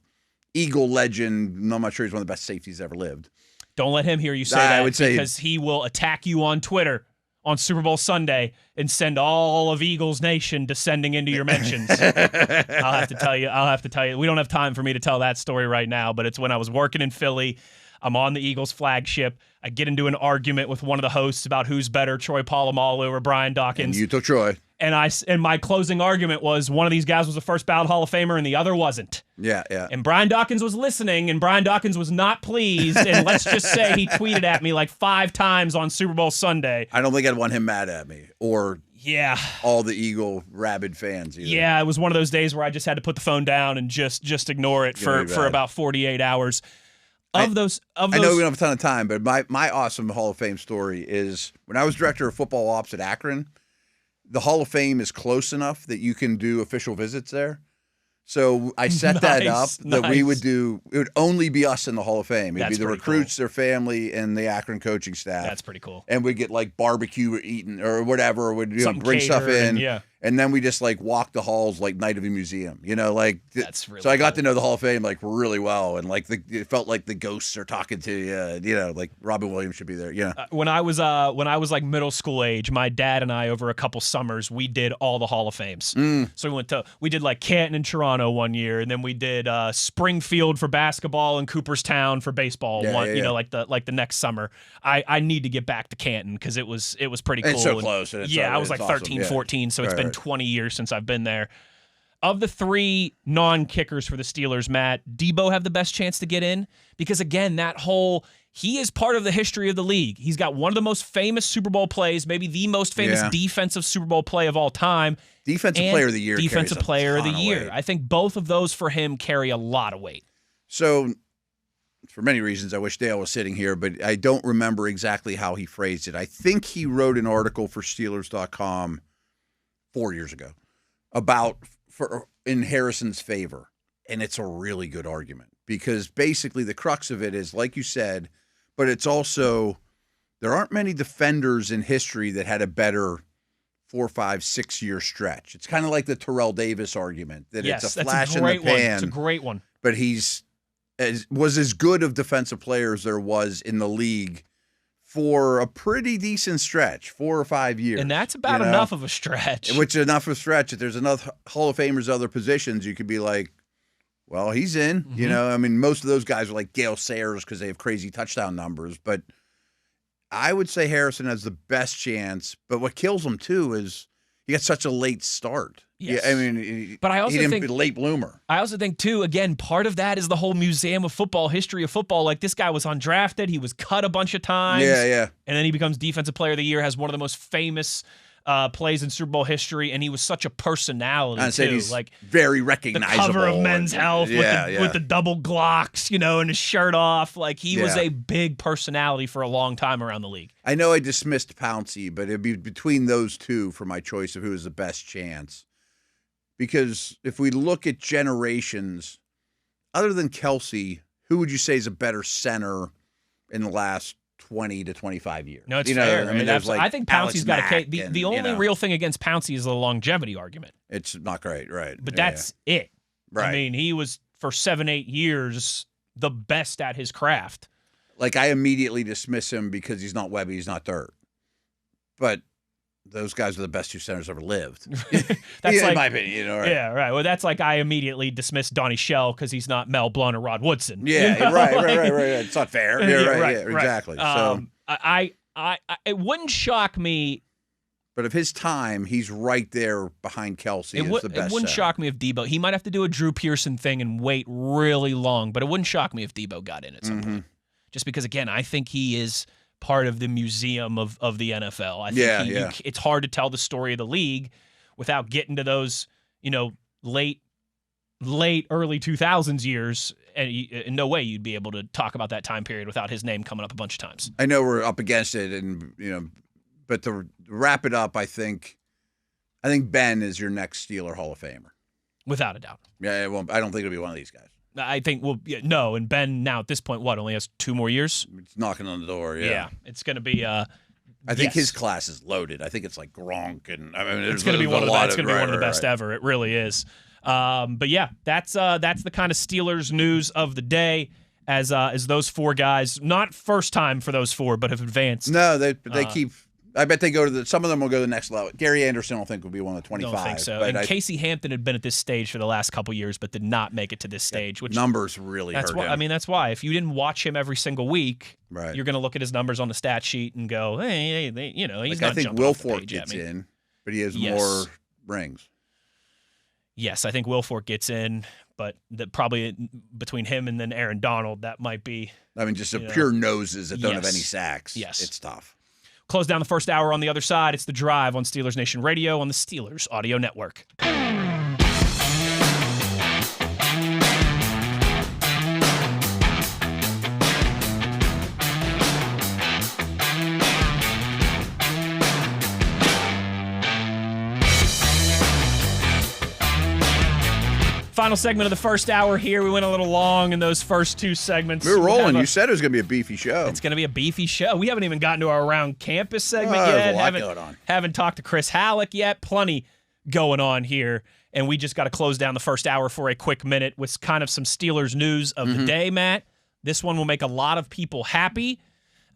Eagle legend. And I'm not sure he's one of the best safeties ever lived. Don't let him hear you say that, because he will attack you on Twitter on Super Bowl Sunday and send all of Eagles Nation descending into your mentions. I'll have to tell you. We don't have time for me to tell that story right now, but it's when I was working in Philly. I'm on the Eagles flagship. I get into an argument with one of the hosts about who's better, Troy Polamalu or Brian Dawkins. And you took Troy. And my closing argument was one of these guys was a first ballot Hall of Famer and the other wasn't. Yeah. And Brian Dawkins was listening, and Brian Dawkins was not pleased. And let's just say he tweeted at me like 5 times on Super Bowl Sunday. I don't think I'd want him mad at me or all the Eagle rabid fans either. Yeah, it was one of those days where I just had to put the phone down and just ignore it for about 48 hours. I know we don't have a ton of time, but my awesome Hall of Fame story is when I was director of football ops at Akron, the Hall of Fame is close enough that you can do official visits there. So I set that up that it would only be us in the Hall of Fame. It'd be the recruits, their family, and the Akron coaching staff. That's pretty cool. And we'd get like barbecue eaten or whatever. We'd bring stuff in. And then we just like walk the halls like night of a museum, That's really so I got to know the Hall of Fame like really well, and like it felt like the ghosts are talking to you, like Robin Williams should be there. When I was like middle school age, my dad and I over a couple summers we did all the Hall of Fames. So we did like Canton and Toronto one year, and then we did Springfield for basketball and Cooperstown for baseball. Like the next summer. I need to get back to Canton because it was pretty cool. It's so close. I was like awesome. 13, 14, so it's been 20 years since I've been there. Of the 3 non-kickers for the Steelers, Matt, Debo have the best chance to get in? Because, again, he is part of the history of the league. He's got one of the most famous Super Bowl plays, maybe the most famous defensive Super Bowl play of all time. Defensive Player of the Year. Defensive Player of the Year. Weight. I think both of those for him carry a lot of weight. So, for many reasons, I wish Dale was sitting here, but I don't remember exactly how he phrased it. I think he wrote an article for Steelers.com 4 years ago in Harrison's favor, and it's a really good argument because basically the crux of it is, like you said, but it's also there aren't many defenders in history that had a better 4, 5, 6 year stretch. It's kind of like the Terrell Davis argument that it's a flash in the pan. It's a great one. But was as good of defensive player as there was in the league for a pretty decent stretch, 4 or 5 years. And that's about enough of a stretch. Which is enough of a stretch. If there's enough Hall of Famers, other positions, you could be like, well, he's in. Mm-hmm. I mean, most of those guys are like Gale Sayers because they have crazy touchdown numbers. But I would say Harrison has the best chance. But what kills him, too, is he got such a late start. Yes. Yeah, I mean, but I also he didn't think be a late bloomer. I also think, too, again, part of that is the whole museum of football, history of football. Like, this guy was undrafted. He was cut a bunch of times. Yeah. And then he becomes Defensive Player of the Year, has one of the most famous plays in Super Bowl history, and he was such a personality, too. He's like very recognizable. The cover of Men's Health with the double Glocks, and his shirt off. Like, he was a big personality for a long time around the league. I know I dismissed Pouncey, but it'd be between those two for my choice of who is the best chance. Because if we look at generations, other than Kelsey, who would you say is a better center in the last 20 to 25 years? No, it's fair. I mean, I think Pouncey's got a case. The only real thing against Pouncey is the longevity argument. It's not great, right? But that's it. Right. I mean, he was, for 7-8 years, the best at his craft. Like, I immediately dismiss him because he's not Webby, he's not Dirt. But those guys are the best 2 centers ever lived. That's in my opinion, right? Yeah, right. Well, that's like I immediately dismiss Donnie Shell because he's not Mel Blount or Rod Woodson. Yeah, right. It's not fair. Yeah, right. Exactly. So it wouldn't shock me. But of his time, he's right there behind Kelsey as the best. It wouldn't shock me if Debo. He might have to do a Drew Pearson thing and wait really long, but it wouldn't shock me if Debo got in at some point. Just because, again, I think he is part of the museum of the NFL. I think it's hard to tell the story of the league without getting to those, late early 2000s years, and in no way you'd be able to talk about that time period without his name coming up a bunch of times. I know we're up against it, and but to wrap it up, I think Ben is your next Steeler Hall of Famer, without a doubt. Yeah, I don't think it'll be one of these guys. I think and Ben now at this point only has 2 more years. It's knocking on the door. Yeah, it's going to be. I think his class is loaded. I think it's like Gronk, and it's going to be one of the best ever. It really is. But yeah, that's the kind of Steelers news of the day. As those 4 guys, not first time for those 4, but have advanced. No, they keep. I bet they go to some of them will go to the next level. Gary Anderson, I don't think, will be one of the 25. I don't think so. And Casey Hampton had been at this stage for the last couple years, but did not make it to this stage. Which numbers really hurt him. I mean, that's why. If you didn't watch him every single week, you're going to look at his numbers on the stat sheet and go, hey, he's not. I think Wilfork gets in, but he has more rings. Yes, I think Wilfork gets in, but probably between him and then Aaron Donald, that might be. I mean, just pure noses that don't have any sacks. Yes, it's tough. Close down the first hour on the other side. It's The Drive on Steelers Nation Radio on the Steelers Audio Network. Final segment of the first hour here. We went a little long in those first 2 segments. We were rolling. You said it was going to be a beefy show. It's going to be a beefy show. We haven't even gotten to our Around Campus segment yet. There's a lot going on. Haven't talked to Chris Halicke yet. Plenty going on here. And we just got to close down the first hour for a quick minute with kind of some Steelers news of the day, Matt. This one will make a lot of people happy.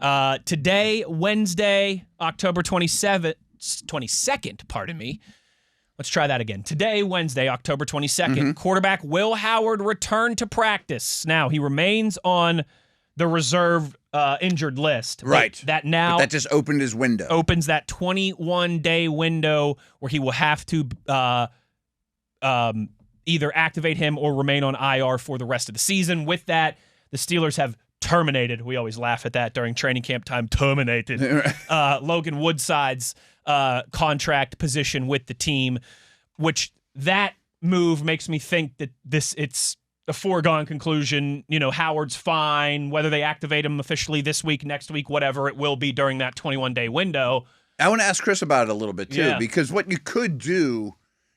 Today, Wednesday, October 22nd, pardon me. Let's try that again. Today, Wednesday, October 22nd, quarterback Will Howard returned to practice. Now, he remains on the reserve injured list. Right. But that just opened his window. Opens that 21-day window where he will have to either activate him or remain on IR for the rest of the season. With that, the Steelers have terminated. We always laugh at that during training camp time. Terminated Logan Woodside's contract position with the team, which that move makes me think that it's a foregone conclusion. Howard's fine. Whether they activate him officially this week, next week, whatever it will be during that 21-day window. I want to ask Chris about it a little bit too, because what you could do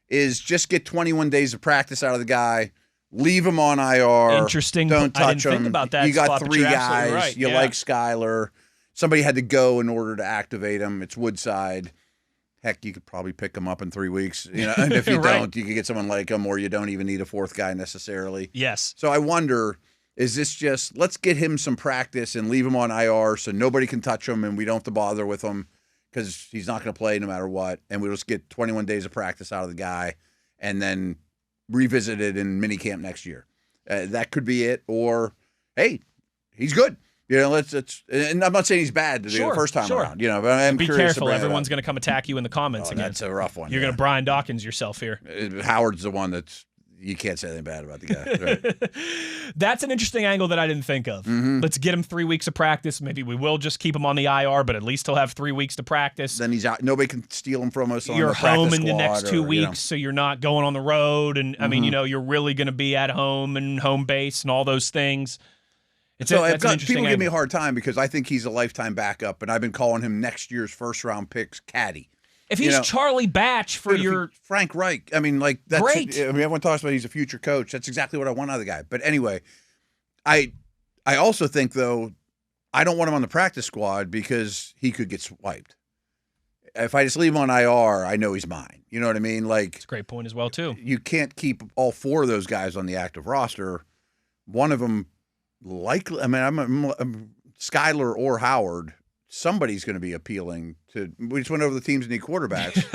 is just get 21 days of practice out of the guy. Leave him on IR. Interesting. Don't touch I didn't him. Think about that. You got spot, 3 guys. Right. You like Skyler. Somebody had to go in order to activate him. It's Woodside. Heck, you could probably pick him up in 3 weeks. And if you right. don't, you could get someone like him, or you don't even need a 4th guy necessarily. Yes. So I wonder, is this just let's get him some practice and leave him on IR so nobody can touch him and we don't have to bother with him because he's not going to play no matter what, and we'll just get 21 days of practice out of the guy and then revisit it in minicamp next year. That could be it. Or, hey, he's good. And I'm not saying he's bad the first time around. But I'm be curious. Careful. Everyone's going to come attack you in the comments again. That's a rough one. You're going to Brian Dawkins yourself here. Howard's the one that's you can't say anything bad about the guy. Right. That's an interesting angle that I didn't think of. Mm-hmm. Let's get him 3 weeks of practice. Maybe we will just keep him on the IR, but at least he'll have 3 weeks to practice. Then he's out. Nobody can steal him from us. You're on the home in the squad next 2 weeks, so you're not going on the road. And I mean, you're really going to be at home and home base and all those things. People give me a hard time because I think he's a lifetime backup, and I've been calling him next year's first-round picks caddy. If he's Charlie Batch for Frank Reich, I mean, like that's great. I mean, everyone talks about he's a future coach. That's exactly what I want out of the guy. But anyway, I also think though I don't want him on the practice squad because he could get swiped. If I just leave him on IR, I know he's mine. You know what I mean? Like it's a great point as well too. You can't keep all 4 of those guys on the active roster. One of them, likely, I mean, I'm Skyler or Howard. Somebody's going to be appealing to. We just went over the teams that need quarterbacks.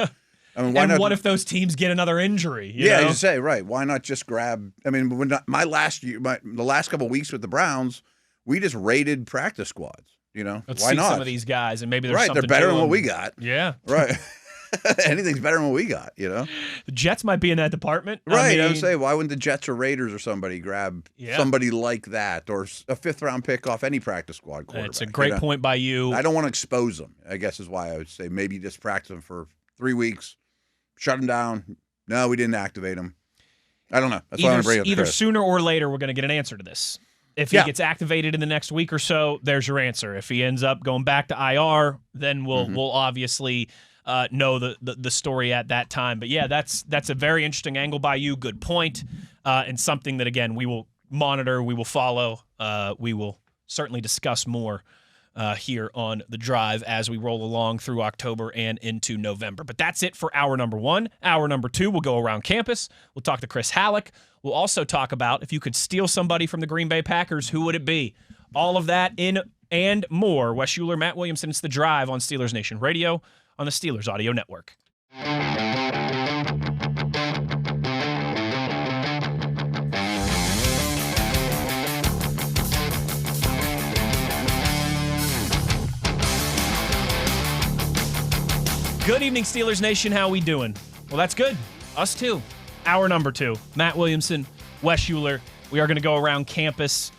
I mean, why and not? What if those teams get another injury? I just say right. Why not just grab? I mean, the last couple of weeks with the Browns, we just raided practice squads. Let's why see not some of these guys, and maybe there's right. something They're better to than what them. we got. Yeah, right. Anything's better than what we got. The Jets might be in that department, right? I would say, why wouldn't the Jets or Raiders or somebody grab somebody like that, or a 5th-round pick off any practice squad quarterback? That's a great point by you. I don't want to expose them, I guess is why I would say maybe just practice them for 3 weeks, shut them down. No, we didn't activate them. I don't know. That's why I want to bring it up to Either Chris. sooner or later, we're going to get an answer to this. If he gets activated in the next week or so, there's your answer. If he ends up going back to IR, then we'll obviously know the story at that time. But yeah, that's a very interesting angle by you. Good point, and something that again we will monitor, we will follow, we will certainly discuss more here on the drive as we roll along through October and into November. But that's it for hour number 1. Hour number 2, we'll go around campus. We'll talk to Chris Halicke. We'll also talk about if you could steal somebody from the Green Bay Packers, who would it be? All of that in and more. Wes Uhler, Matt Williamson. It's The Drive on Steelers Nation Radio on the Steelers Audio Network. Good evening, Steelers Nation. How we doing? Well, that's good. Us too. Hour number 2. Matt Williamson, Wes Uhler. We are going to go around campus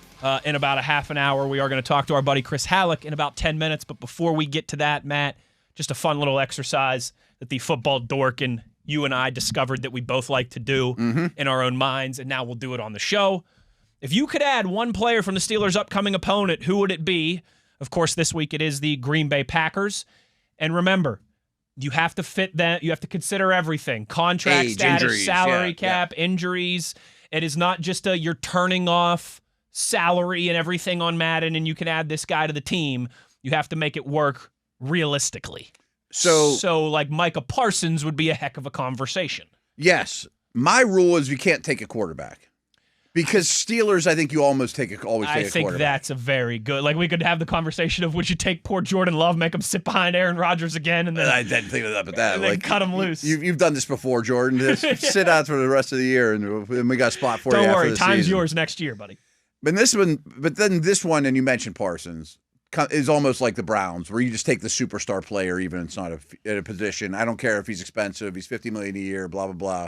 in about a half an hour. We are going to talk to our buddy Chris Halicke in about 10 minutes. But before we get to that, Matt, just a fun little exercise that the football dork and you and I discovered that we both like to do in our own minds, and now we'll do it on the show. If you could add one player from the Steelers' upcoming opponent, who would it be? Of course, this week it is the Green Bay Packers. And remember, you have to fit that. You have to consider everything: contract age, status, injuries, salary cap, injuries. It is not just you're turning off salary and everything on Madden, and you can add this guy to the team. You have to make it work realistically. So like Micah Parsons would be a heck of a conversation. Yes, my rule is you can't take a quarterback. Because Steelers, I think you always take a quarterback. I think that's a very good. Like we could have the conversation of would you take poor Jordan Love, make him sit behind Aaron Rodgers again, and then I didn't think of that. And then cut him loose. You've done this before, Jordan. Just sit out for the rest of the year, and we got a spot for you. Don't worry, after the time's season. yours next year, buddy. But then this one, and you mentioned Parsons, is almost like the Browns, where you just take the superstar player, even if it's not at a position. I don't care if he's expensive; he's $50 million a year, blah blah blah.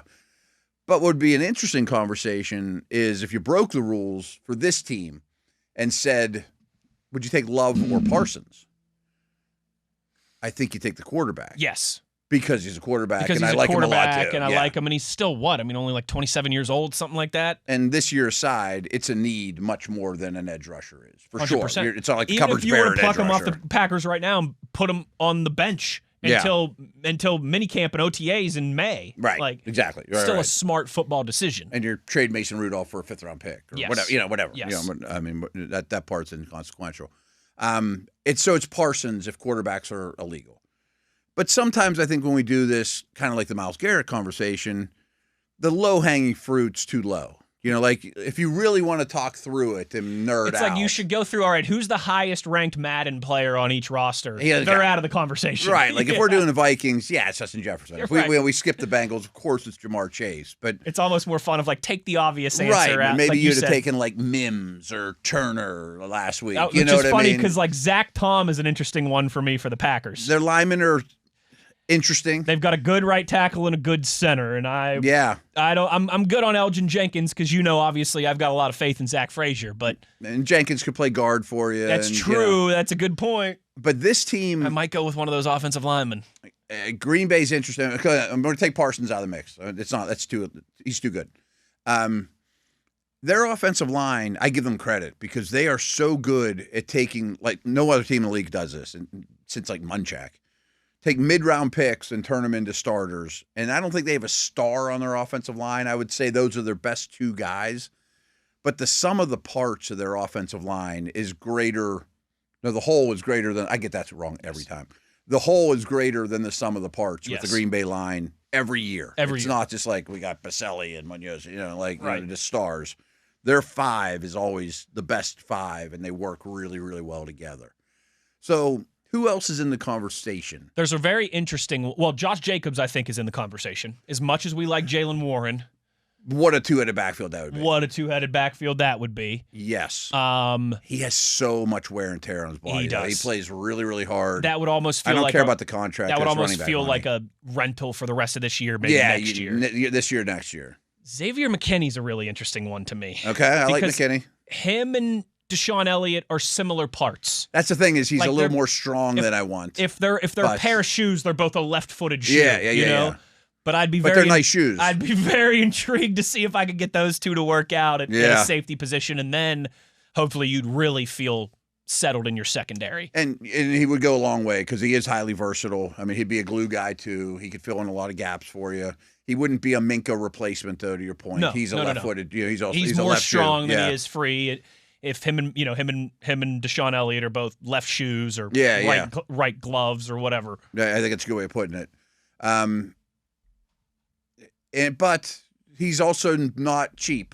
But what would be an interesting conversation is if you broke the rules for this team and said, would you take Love or Parsons? I think you take the quarterback. Yes. Because he's a quarterback, because and he's I like him a lot too. And I like him, and he's still what? I mean, only like 27 years old, something like that. And this year aside, it's a need much more than an edge rusher is, for 100%. Sure. It's not like the coverage bear. Even if you were to pluck him off the Packers right now and put him on the bench until minicamp and OTAs in May, right? Exactly. Still a smart football decision. And you trade Mason Rudolph for a 5th-round pick, or whatever. Yes. I mean, that part's inconsequential. It's Parsons if quarterbacks are illegal. But sometimes I think when we do this, kind of like the Myles Garrett conversation, the low-hanging fruit's too low. Like if you really want to talk through it and nerd out. It's like you should go through, all right, who's the highest ranked Madden player on each roster? They're out of the conversation. Right. Like if we're doing the Vikings, it's Justin Jefferson. If we skip the Bengals, of course it's Jamar Chase. But it's almost more fun of like take the obvious answer out. Right. Maybe you'd have taken like Mims or Turner last week. Which is funny because like Zach Tom is an interesting one for me for the Packers. Their linemen are interesting. They've got a good right tackle and a good center, and I'm good on Elgin Jenkins because obviously I've got a lot of faith in Zach Frazier, and Jenkins could play guard for you. That's true. That's a good point. But this team, I might go with one of those offensive linemen. Green Bay's interesting. I'm going to take Parsons out of the mix. He's too good. Their offensive line, I give them credit because they are so good at taking, like no other team in the league does this since like Munchak. Take mid-round picks and turn them into starters. And I don't think they have a star on their offensive line. I would say those are their best 2 guys. But the sum of the parts of their offensive line is greater. No, the whole is greater than – I get that wrong every time. The whole is greater than the sum of the parts with the Green Bay line every year. It's not just like we got Baselli and Munoz, just stars. Their 5 is always the best 5, and they work really, really well together. So – who else is in the conversation? There's a very interesting – well, Josh Jacobs, I think, is in the conversation. As much as we like Jaylen Warren. What a 2-headed backfield that would be. What a 2-headed backfield that would be. Yes. He has so much wear and tear on his body. He does. He plays really, really hard. That would almost feel like – I don't care about the contract. That would almost feel like a rental for the rest of this year, maybe next year. This year, next year. Xavier McKinney's a really interesting one to me. Okay, I like McKinney. Him and Deshaun Elliott are similar parts. That's the thing is he's a little more strong than I want. If they're a pair of shoes, they're both a left-footed shoe. Yeah. But they're nice shoes. I'd be very intrigued to see if I could get those 2 to work out at a safety position, and then hopefully you'd really feel settled in your secondary. And he would go a long way because he is highly versatile. I mean, he'd be a glue guy too. He could fill in a lot of gaps for you. He wouldn't be a Minka replacement though. To your point, no, he's a left-footed. No. He's more strong than he is free. If him and Deshaun Elliott are both left shoes or right gloves or whatever. Yeah, I think it's a good way of putting it. But he's also not cheap.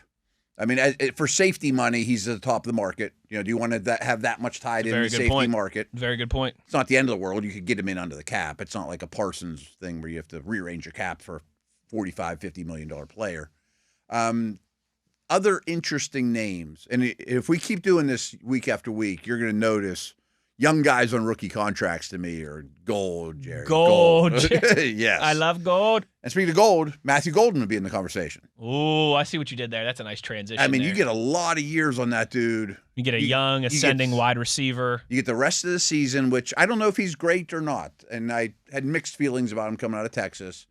I mean, for safety money, he's at the top of the market. Do you want to have that much tied in the safety market? Very good point. It's not the end of the world. You could get him in under the cap. It's not like a Parsons thing where you have to rearrange your cap for a $45, $50 million player. Other interesting names, and if we keep doing this week after week, you're going to notice young guys on rookie contracts to me are gold, Jerry. Gold. Yes. I love gold. And speaking of gold, Matthew Golden would be in the conversation. Oh, I see what you did there. That's a nice transition. I mean, you get a lot of years on that dude. You get a young, ascending wide receiver. You get the rest of the season, which I don't know if he's great or not. And I had mixed feelings about him coming out of Texas.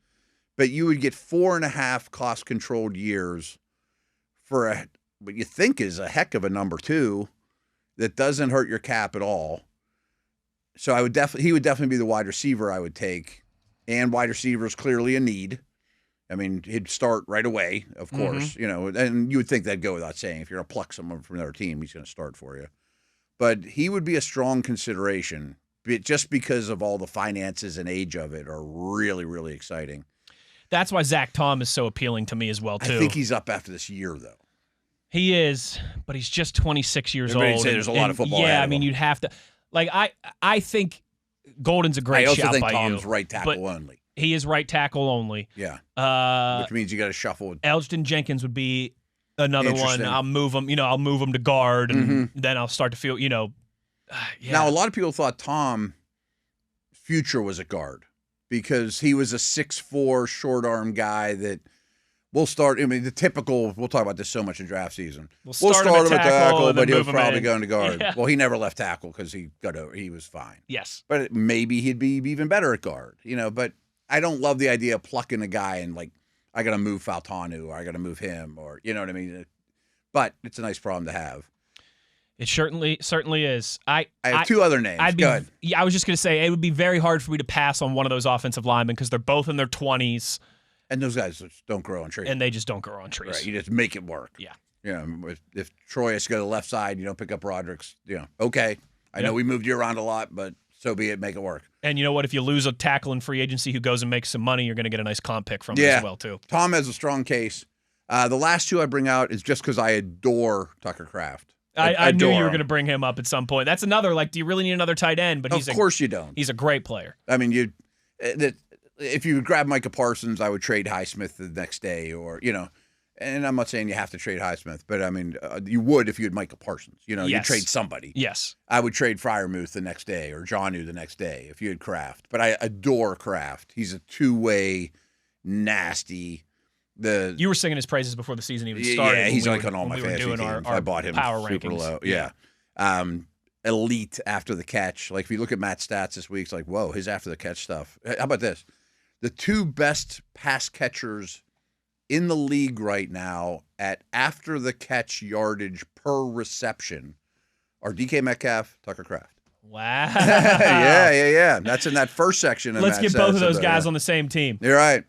But you would get 4.5 cost-controlled years for what you think is a heck of a number 2 that doesn't hurt your cap at all. So he would definitely be the wide receiver I would take. And wide receiver is clearly a need. I mean, he'd start right away, of course, and you would think that'd go without saying. If you're going to pluck someone from another team, he's going to start for you. But he would be a strong consideration just because of all the finances and age of it are really, really exciting. That's why Zach Tom is so appealing to me as well, too. I think he's up after this year, though. He is, but he's just 26 years old. Say there's a lot of football. Yeah, I mean, you'd have to. Like, I think Golden's a great shout by you. I also think Tom's right tackle only. He is right tackle only. Yeah. Which means you got to shuffle. Elgin Jenkins would be another one. I'll move him. I'll move him to guard, and then I'll start to feel. Yeah. Now, a lot of people thought Tom's future was at guard because he was a 6'4" short arm guy that we'll start. I mean, the typical. We'll talk about this so much in draft season. We'll start him at tackle, but he'll move him probably in. go into guard. Yeah. Well, he never left tackle because he was fine. Yes. But maybe he'd be even better at guard. But I don't love the idea of plucking a guy and like I got to move Faltanu or I got to move him or you know what I mean. But it's a nice problem to have. It certainly is. I have two other names. Good. Yeah, I was just going to say it would be very hard for me to pass on one of those offensive linemen because they're both in their 20s. And those guys just don't grow on trees. And they just don't grow on trees. Right. You just make it work. Yeah. If Troy has to go to the left side, you don't pick up Roderick's, okay. I know we moved you around a lot, but so be it. Make it work. And you know what? If you lose a tackle in free agency who goes and makes some money, you're going to get a nice comp pick from him as well, too. Tom has a strong case. The last two I bring out is just because I adore Tucker Kraft. I knew you were going to bring him up at some point. That's another, do you really need another tight end? But of course you don't. He's a great player. I mean, if you grab Micah Parsons, I would trade Highsmith the next day or, and I'm not saying you have to trade Highsmith, but I mean, you would if you had Micah Parsons. Yes. You trade somebody. Yes. I would trade Freiermuth the next day or Jonnu the next day if you had Kraft. But I adore Kraft. He's a two-way, nasty. You were singing his praises before the season even started. Yeah, he's on all my fantasy teams. I bought him power super rankings. low. Yeah. Elite after the catch. Like if you look at Matt's stats this week, it's like, whoa, his after the catch stuff. How about this? The two best pass catchers in the league right now at after the catch yardage per reception are DK Metcalf, Tucker Kraft. Wow. Yeah. That's in that first section. Let's get both of those guys on the same team. You're right.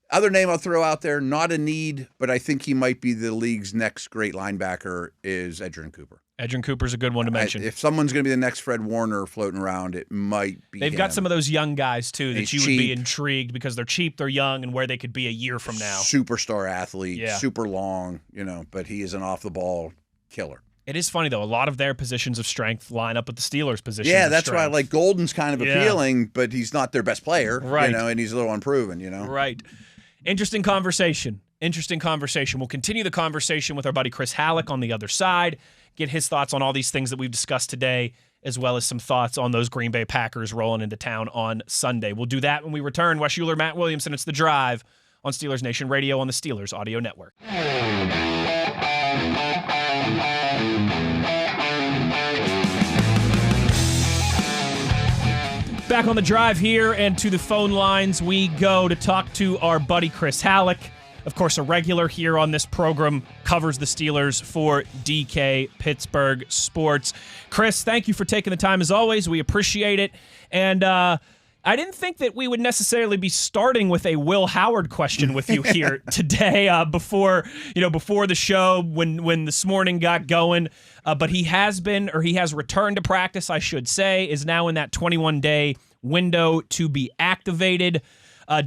Other name I'll throw out there, not a need, but I think he might be the league's next great linebacker is Edgerrin Cooper. Edgerrin Cooper's a good one to mention. If someone's going to be the next Fred Warner floating around, it might be They've him. got some of those young guys, too, that you would be cheap. intrigued because they're cheap, they're young, and where they could be a year from now. Superstar athlete, Yeah. super long, but he is an off-the-ball killer. It is funny, though. A lot of their positions of strength line up with the Steelers' positions Yeah, of that's strength. why Golden's kind of appealing, but he's not their best player, Right. and he's a little unproven, Right. Interesting conversation. We'll continue the conversation with our buddy Chris Halicke on the other side, get his thoughts on all these things that we've discussed today, as well as some thoughts on those Green Bay Packers rolling into town on Sunday. We'll do that when we return. Wes Uhler, Matt Williamson, it's The Drive on Steelers Nation Radio on the Steelers Audio Network. Back on The Drive here, and to the phone lines we go to talk to our buddy Chris Halicke. Of course, a regular here on this program, covers the Steelers for DK Pittsburgh Sports. Chris, thank you for taking the time as always. We appreciate it. And I didn't think that we would necessarily be starting with a Will Howard question with you here today before the show when this morning got going. But he has returned to practice, I should say, is now in that 21-day window to be activated.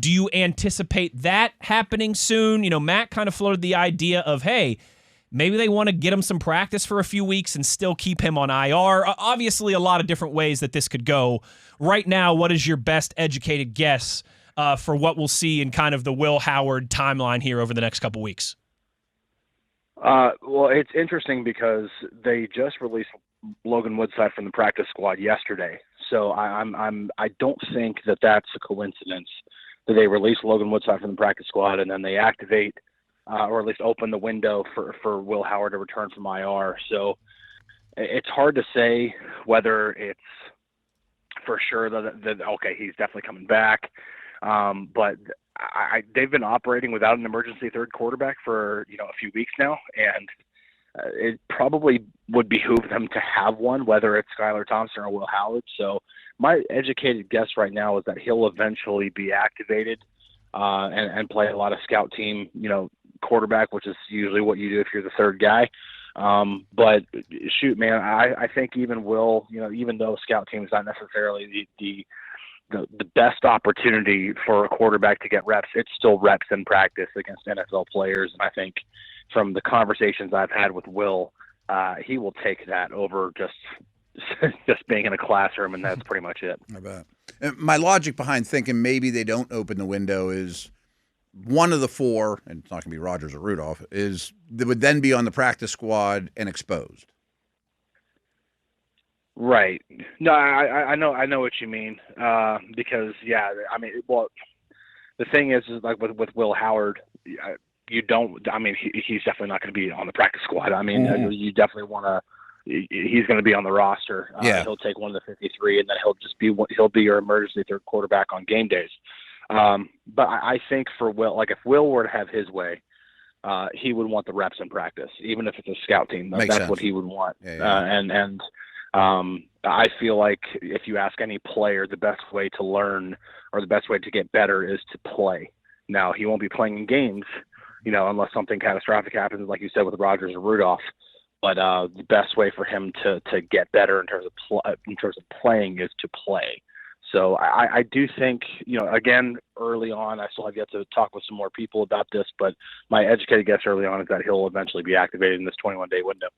Do you anticipate that happening soon? Matt kind of floated the idea of, hey, maybe they want to get him some practice for a few weeks and still keep him on IR. Obviously, a lot of different ways that this could go. Right now, what is your best educated guess for what we'll see in kind of the Will Howard timeline here over the next couple weeks? Well, it's interesting because they just released Logan Woodside from the practice squad yesterday. So I don't think that that's a coincidence that they release Logan Woodside from the practice squad and then they activate or at least open the window for Will Howard to return from IR. So it's hard to say whether it's for sure that okay, he's definitely coming back. But they've been operating without an emergency third quarterback for a few weeks now, and it probably would behoove them to have one, whether it's Skylar Thompson or Will Howard. So my educated guess right now is that he'll eventually be activated and play a lot of scout team, quarterback, which is usually what you do if you're the third guy. But shoot, man, I think even Will, even though scout team is not necessarily the best opportunity for a quarterback to get reps, it's still reps in practice against NFL players. And I think from the conversations I've had with Will, he will take that over just being in a classroom, and that's pretty much it. I bet. And my logic behind thinking maybe they don't open the window is one of the four, and it's not going to be Rodgers or Rudolph, is that would then be on the practice squad and exposed. Right. No, I know what you mean. Because the thing is like with Will Howard, you don't. I mean, he's definitely not going to be on the practice squad. I mean, you definitely want to. He's going to be on the roster. He'll take one of the 53, and then he'll be your emergency third quarterback on game days. But I think for Will, like if Will were to have his way, he would want the reps in practice, even if it's a scout team. That's sense. What he would want. And I feel like if you ask any player, the best way to learn or the best way to get better is to play. Now, he won't be playing in games, unless something catastrophic happens, like you said with Rodgers or Rudolph. But the best way for him to get better in terms of playing is to play. So I do think, again, early on, I still have yet to talk with some more people about this, but my educated guess early on is that he'll eventually be activated in this 21-day window.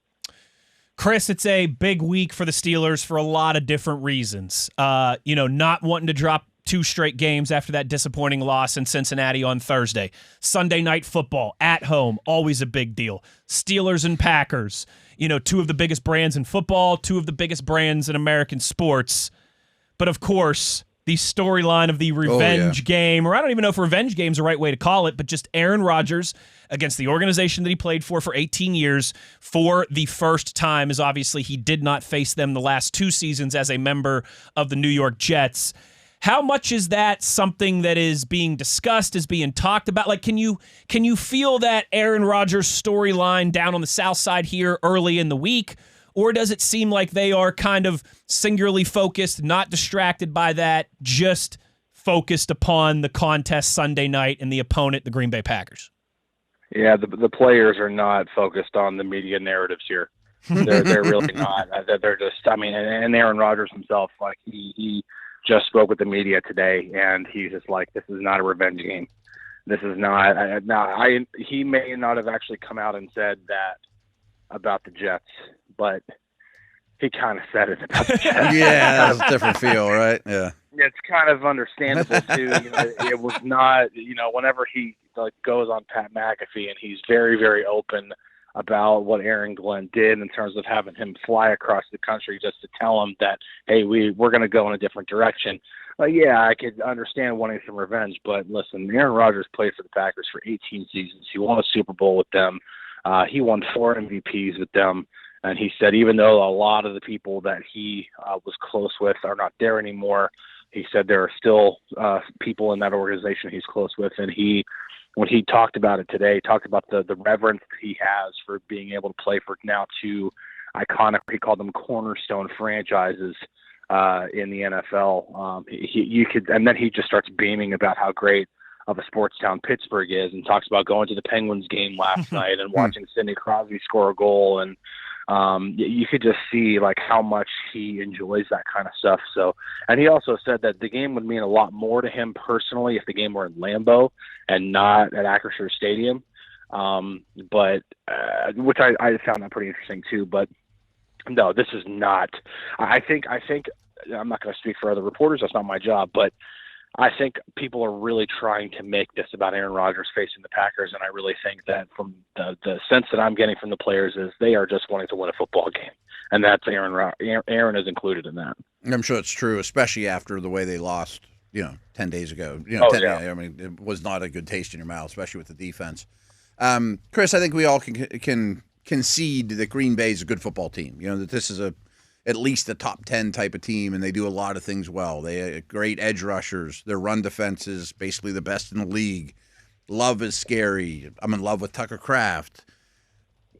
Chris, it's a big week for the Steelers for a lot of different reasons. Not wanting to drop 2 straight games after that disappointing loss in Cincinnati on Thursday. Sunday night football at home, always a big deal. Steelers and Packers, 2 of the biggest brands in football, 2 of the biggest brands in American sports. But of course, the storyline of the revenge game, or I don't even know if revenge game is the right way to call it, but just Aaron Rodgers against the organization that he played for 18 years for the first time, as obviously he did not face them the last 2 seasons as a member of the New York Jets. How much is that something that is being discussed, is being talked about? Like, can you feel that Aaron Rodgers storyline down on the South Side here early in the week? Or does it seem like they are kind of singularly focused, not distracted by that, just focused upon the contest Sunday night and the opponent, the Green Bay Packers? Yeah, the players are not focused on the media narratives here. They're really not. They're just, and Aaron Rodgers himself, like he just spoke with the media today, and he's just like, this is not a revenge game. This is not. He may not have actually come out and said that about the Jets, but he kind of said it about the Jets. Yeah, that's a different feel, right? Yeah. It's kind of understandable, too. It was not, whenever he goes on Pat McAfee, and he's very, very open about what Aaron Glenn did in terms of having him fly across the country just to tell him that, hey, we're going to go in a different direction. Yeah, I could understand wanting some revenge, but listen, Aaron Rodgers played for the Packers for 18 seasons. He won a Super Bowl with them. He won 4 MVPs with them. And he said even though a lot of the people that he was close with are not there anymore, he said there are still people in that organization he's close with. And when he talked about it today, talked about the reverence that he has for being able to play for now 2 iconic, he called them cornerstone franchises in the NFL. And then he just starts beaming about how great of a sports town Pittsburgh is, and talks about going to the Penguins game last night and watching Sidney Crosby score a goal. And you could just see like how much he enjoys that kind of stuff. So, and he also said that the game would mean a lot more to him personally if the game were in Lambeau and not at Acrisure Stadium. But which I found that pretty interesting too. But no, this is not. I think I'm not going to speak for other reporters. That's not my job, but I think people are really trying to make this about Aaron Rodgers facing the Packers, and I really think that from the sense that I'm getting from the players is they are just wanting to win a football game, and that's Aaron is included in that. I'm sure it's true, especially after the way they lost, 10 days ago. It was not a good taste in your mouth, especially with the defense. Chris, I think we all can concede that Green Bay is a good football team. That this is at least a top 10 type of team, and they do a lot of things well. They have great edge rushers. Their run defense is basically the best in the league. Love is scary. I'm in love with Tucker Kraft.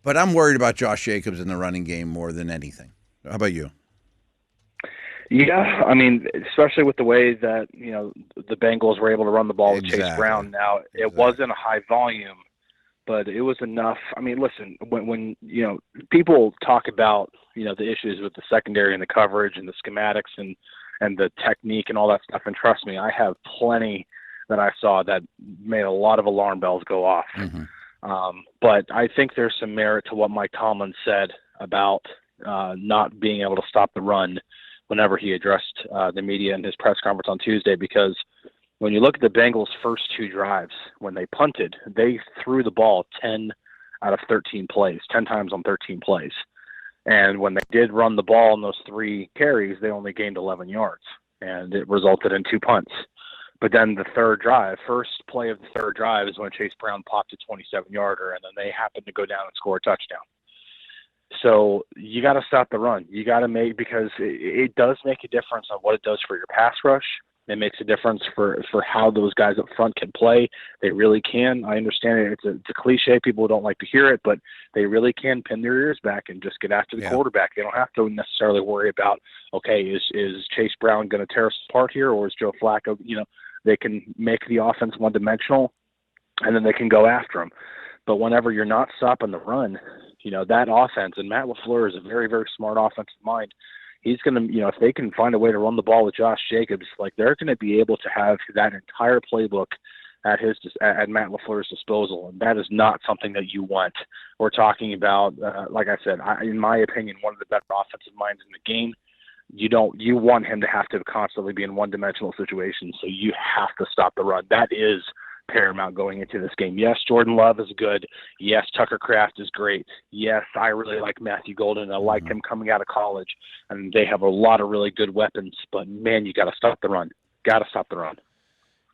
But I'm worried about Josh Jacobs in the running game more than anything. How about you? Yeah, especially with the way that, the Bengals were able to run the ball with Chase Brown. Now, it wasn't a high volume, but it was enough. Listen, when people talk about, the issues with the secondary and the coverage and the schematics and the technique and all that stuff, and trust me, I have plenty that I saw that made a lot of alarm bells go off. Mm-hmm. But I think there's some merit to what Mike Tomlin said about not being able to stop the run whenever he addressed the media in his press conference on Tuesday, because when you look at the Bengals' first 2 drives, when they punted, they threw the ball 10 out of 13 plays, 10 times on 13 plays. And when they did run the ball in those 3 carries, they only gained 11 yards, and it resulted in 2 punts. But then the first play of the third drive is when Chase Brown popped a 27-yarder, and then they happened to go down and score a touchdown. So you got to stop the run. You got to because it does make a difference on what it does for your pass rush. It makes a difference for how those guys up front can play. They really can. I understand it. It's a cliche. People don't like to hear it, but they really can pin their ears back and just get after the quarterback. They don't have to necessarily worry about, okay, is Chase Brown going to tear us apart here, or is Joe Flacco? They can make the offense one-dimensional, and then they can go after him. But whenever you're not stopping the run, that offense, and Matt LaFleur is a very, very smart offensive mind. He's going to, if they can find a way to run the ball with Josh Jacobs, they're going to be able to have that entire playbook at Matt LaFleur's disposal, and that is not something that you want. We're talking about, like I said, in my opinion, one of the better offensive minds in the game. You want him to have to constantly be in one-dimensional situations, so you have to stop the run. That is paramount going into this game. Yes, Jordan Love is good. Yes, Tucker Kraft is great. Yes, I really like Matthew Golden. I liked him coming out of college, and they have a lot of really good weapons. But, man, you got to stop the run. Got to stop the run.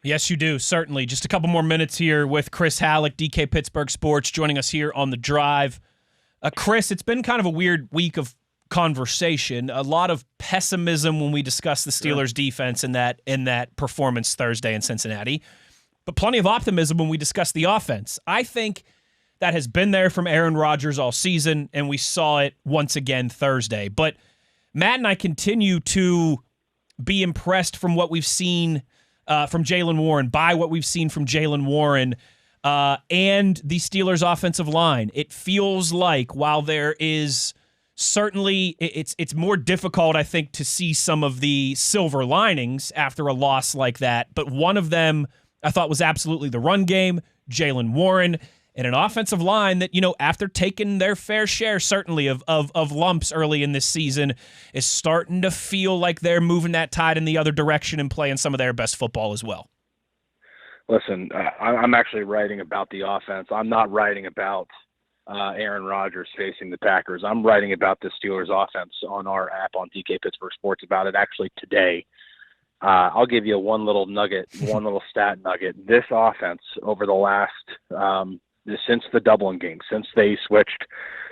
Yes, you do, certainly. Just a couple more minutes here with Chris Halicke, DK Pittsburgh Sports, joining us here on The Drive. Chris, it's been kind of a weird week of conversation. A lot of pessimism when we discuss the Steelers' defense in that performance Thursday in Cincinnati, but plenty of optimism when we discuss the offense. I think that has been there from Aaron Rodgers all season, and we saw it once again Thursday. But Matt and I continue to be impressed from what we've seen from Jaylen Warren, by what we've seen from Jaylen Warren and the Steelers' offensive line. It feels like while there is certainly it's more difficult, I think, to see some of the silver linings after a loss like that, but one of them I thought was absolutely the run game, Jaylen Warren, and an offensive line that, after taking their fair share, certainly, of lumps early in this season, is starting to feel like they're moving that tide in the other direction and playing some of their best football as well. Listen, I'm actually writing about the offense. I'm not writing about Aaron Rodgers facing the Packers. I'm writing about the Steelers offense on our app on DK Pittsburgh Sports about it actually today. I'll give you one little stat nugget. This offense over the last, since the Dublin game, since they switched,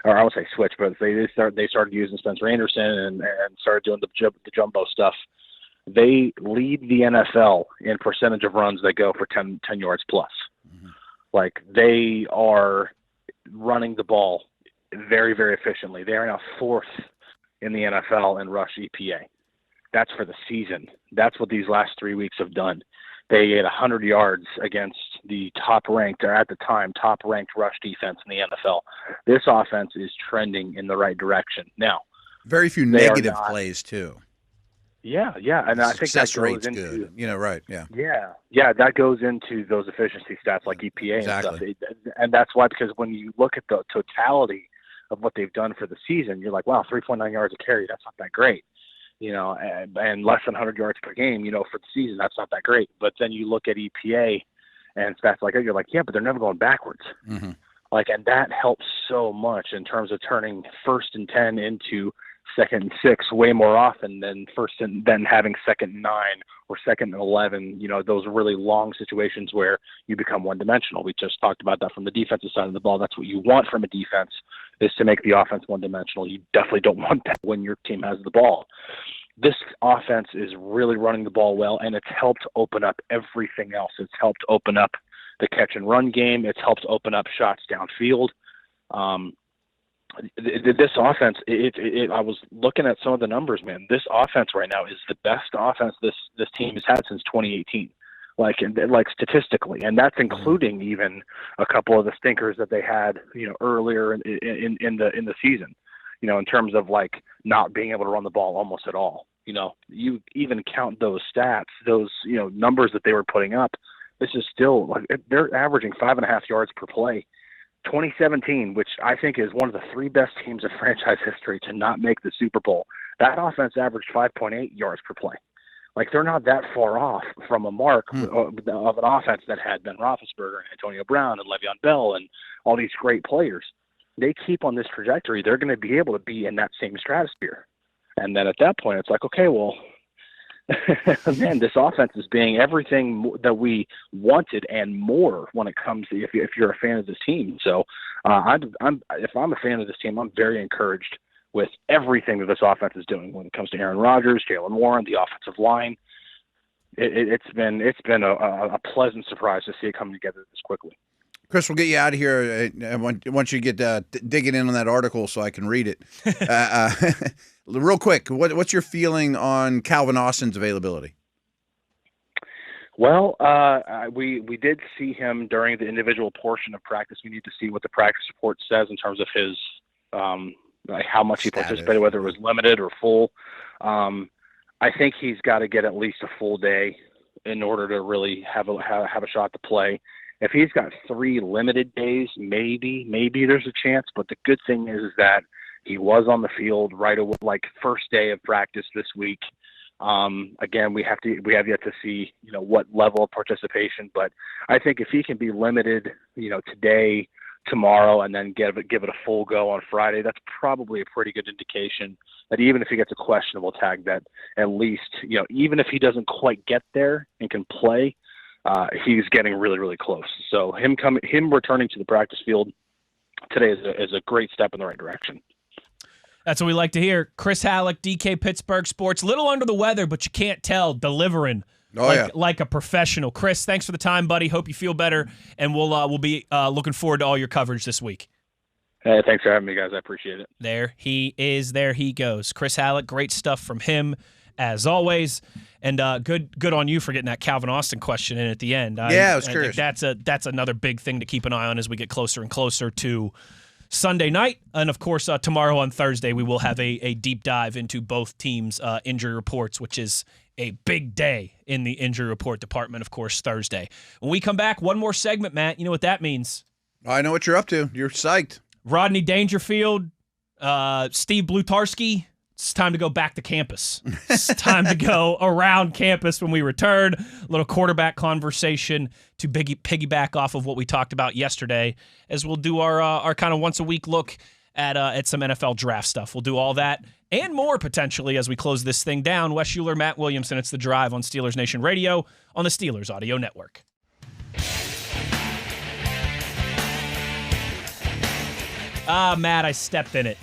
or I won't say switched, but they started using Spencer Anderson and started doing the jumbo stuff. They lead the NFL in percentage of runs that go for 10 yards plus. Mm-hmm. They are running the ball very, very efficiently. They are now fourth in the NFL in rush EPA. That's for the season. That's what these last 3 weeks have done. They had 100 yards against the top-ranked, or at the time, top-ranked rush defense in the NFL. This offense is trending in the right direction. Now, very few negative plays, too. Yeah, and I think that goes into good. Right, yeah. Yeah, that goes into those efficiency stats like EPA exactly. And stuff. And that's why, because when you look at the totality of what they've done for the season, you're like, wow, 3.9 yards a carry, that's not that great. And less than 100 yards per game, for the season, that's not that great. But then you look at EPA and stats like that, you're like, yeah, but they're never going backwards. Mm-hmm. And that helps so much in terms of turning 1st and 10 into 2nd and 6 way more often than then having 2nd and 9 or 2nd and 11, those really long situations where you become one-dimensional. We just talked about that from the defensive side of the ball. That's what you want from a defense, is to make the offense one-dimensional. You definitely don't want that when your team has the ball. This offense is really running the ball well, and it's helped open up everything else. It's helped open up the catch-and-run game. It's helped open up shots downfield. This offense, I was looking at some of the numbers, man. This offense right now is the best offense this team has had since 2018, statistically, and that's including even a couple of the stinkers that they had, earlier in the season, in terms of not being able to run the ball almost at all. You even count those stats, those numbers that they were putting up. This is still they're averaging 5.5 yards per play. 2017, which I think is one of the 3 best teams in franchise history to not make the Super Bowl, that offense averaged 5.8 yards per play. They're not that far off from a mark of an offense that had Ben Roethlisberger and Antonio Brown and Le'Veon Bell and all these great players. They keep on this trajectory, they're going to be able to be in that same stratosphere. And then at that point, it's like, okay, well, man, this offense is being everything that we wanted and more when it comes to if you're a fan of this team. So if I'm a fan of this team, I'm very encouraged with everything that this offense is doing when it comes to Aaron Rodgers, Jaylen Warren, the offensive line. It's been a pleasant surprise to see it come together this quickly. Chris, we'll get you out of here once you get digging in on that article so I can read it. Real quick, what's your feeling on Calvin Austin's availability? Well, we did see him during the individual portion of practice. We need to see what the practice report says in terms of his how much he participated, whether it was limited or full. I think he's got to get at least a full day in order to really have a shot to play. If he's got 3 limited days, maybe there's a chance. But the good thing is that he was on the field right away, like first day of practice this week. Again, we have yet to see, what level of participation. But I think if he can be limited, today, tomorrow, and then give it a full go on Friday, that's probably a pretty good indication that even if he gets a questionable tag, that at least, even if he doesn't quite get there and can play, he's getting really, really close. So him returning to the practice field today is a great step in the right direction. That's what we like to hear. Chris Halicke, DK Pittsburgh Sports. Little under the weather, but you can't tell. Delivering like a professional. Chris, thanks for the time, buddy. Hope you feel better, and we'll be looking forward to all your coverage this week. Hey, thanks for having me, guys. I appreciate it. There he is. There he goes. Chris Halicke, great stuff from him, as always. And good on you for getting that Calvin Austin question in at the end. I was curious. That's another big thing to keep an eye on as we get closer and closer to Sunday night. And, of course, tomorrow on Thursday, we will have a deep dive into both teams' injury reports, which is a big day in the injury report department, of course, Thursday. When we come back, one more segment, Matt. You know what that means. I know what you're up to. You're psyched. Rodney Dangerfield, Steve Blutarski. It's time to go back to campus. It's time to go around campus when we return. A little quarterback conversation to piggyback off of what we talked about yesterday, as we'll do our kind of once-a-week look at some NFL draft stuff. We'll do all that and more potentially as we close this thing down. Wes Uhler, Matt Williamson. It's The Drive on Steelers Nation Radio on the Steelers Audio Network. Matt, I stepped in it.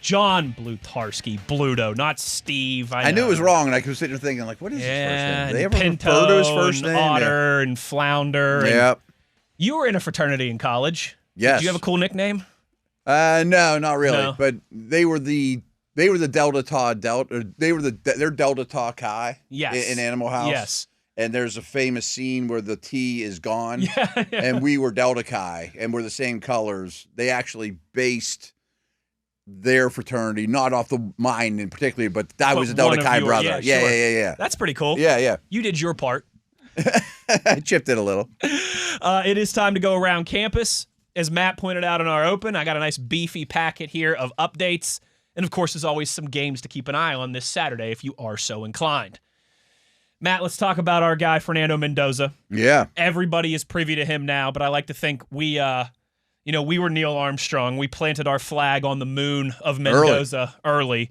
John Blutarski, Bluto, not Steve. I knew it was wrong, and I was sitting there thinking, like, what is his first name? Did they ever Pinto refer to his first name? Otter and Flounder. Yep. You were in a fraternity in college. Yes. Did you have a cool nickname? No, not really. No. But they were the Delta Tau Delta. They're Delta Tau Chi. Yes. In Animal House. Yes. And there's a famous scene where the T is gone. Yeah. And we were Delta Chi, and we're the same colors. They actually based their fraternity, not off the mine in particular, but I was a Delta Chi brother. Yeah. That's pretty cool. Yeah. You did your part. I chipped it a little. It is time to go around campus. As Matt pointed out in our open, I got a nice beefy packet here of updates. And, of course, as always, some games to keep an eye on this Saturday if you are so inclined. Matt, let's talk about our guy, Fernando Mendoza. Yeah. Everybody is privy to him now, but I like to think we were Neil Armstrong. We planted our flag on the moon of Mendoza early.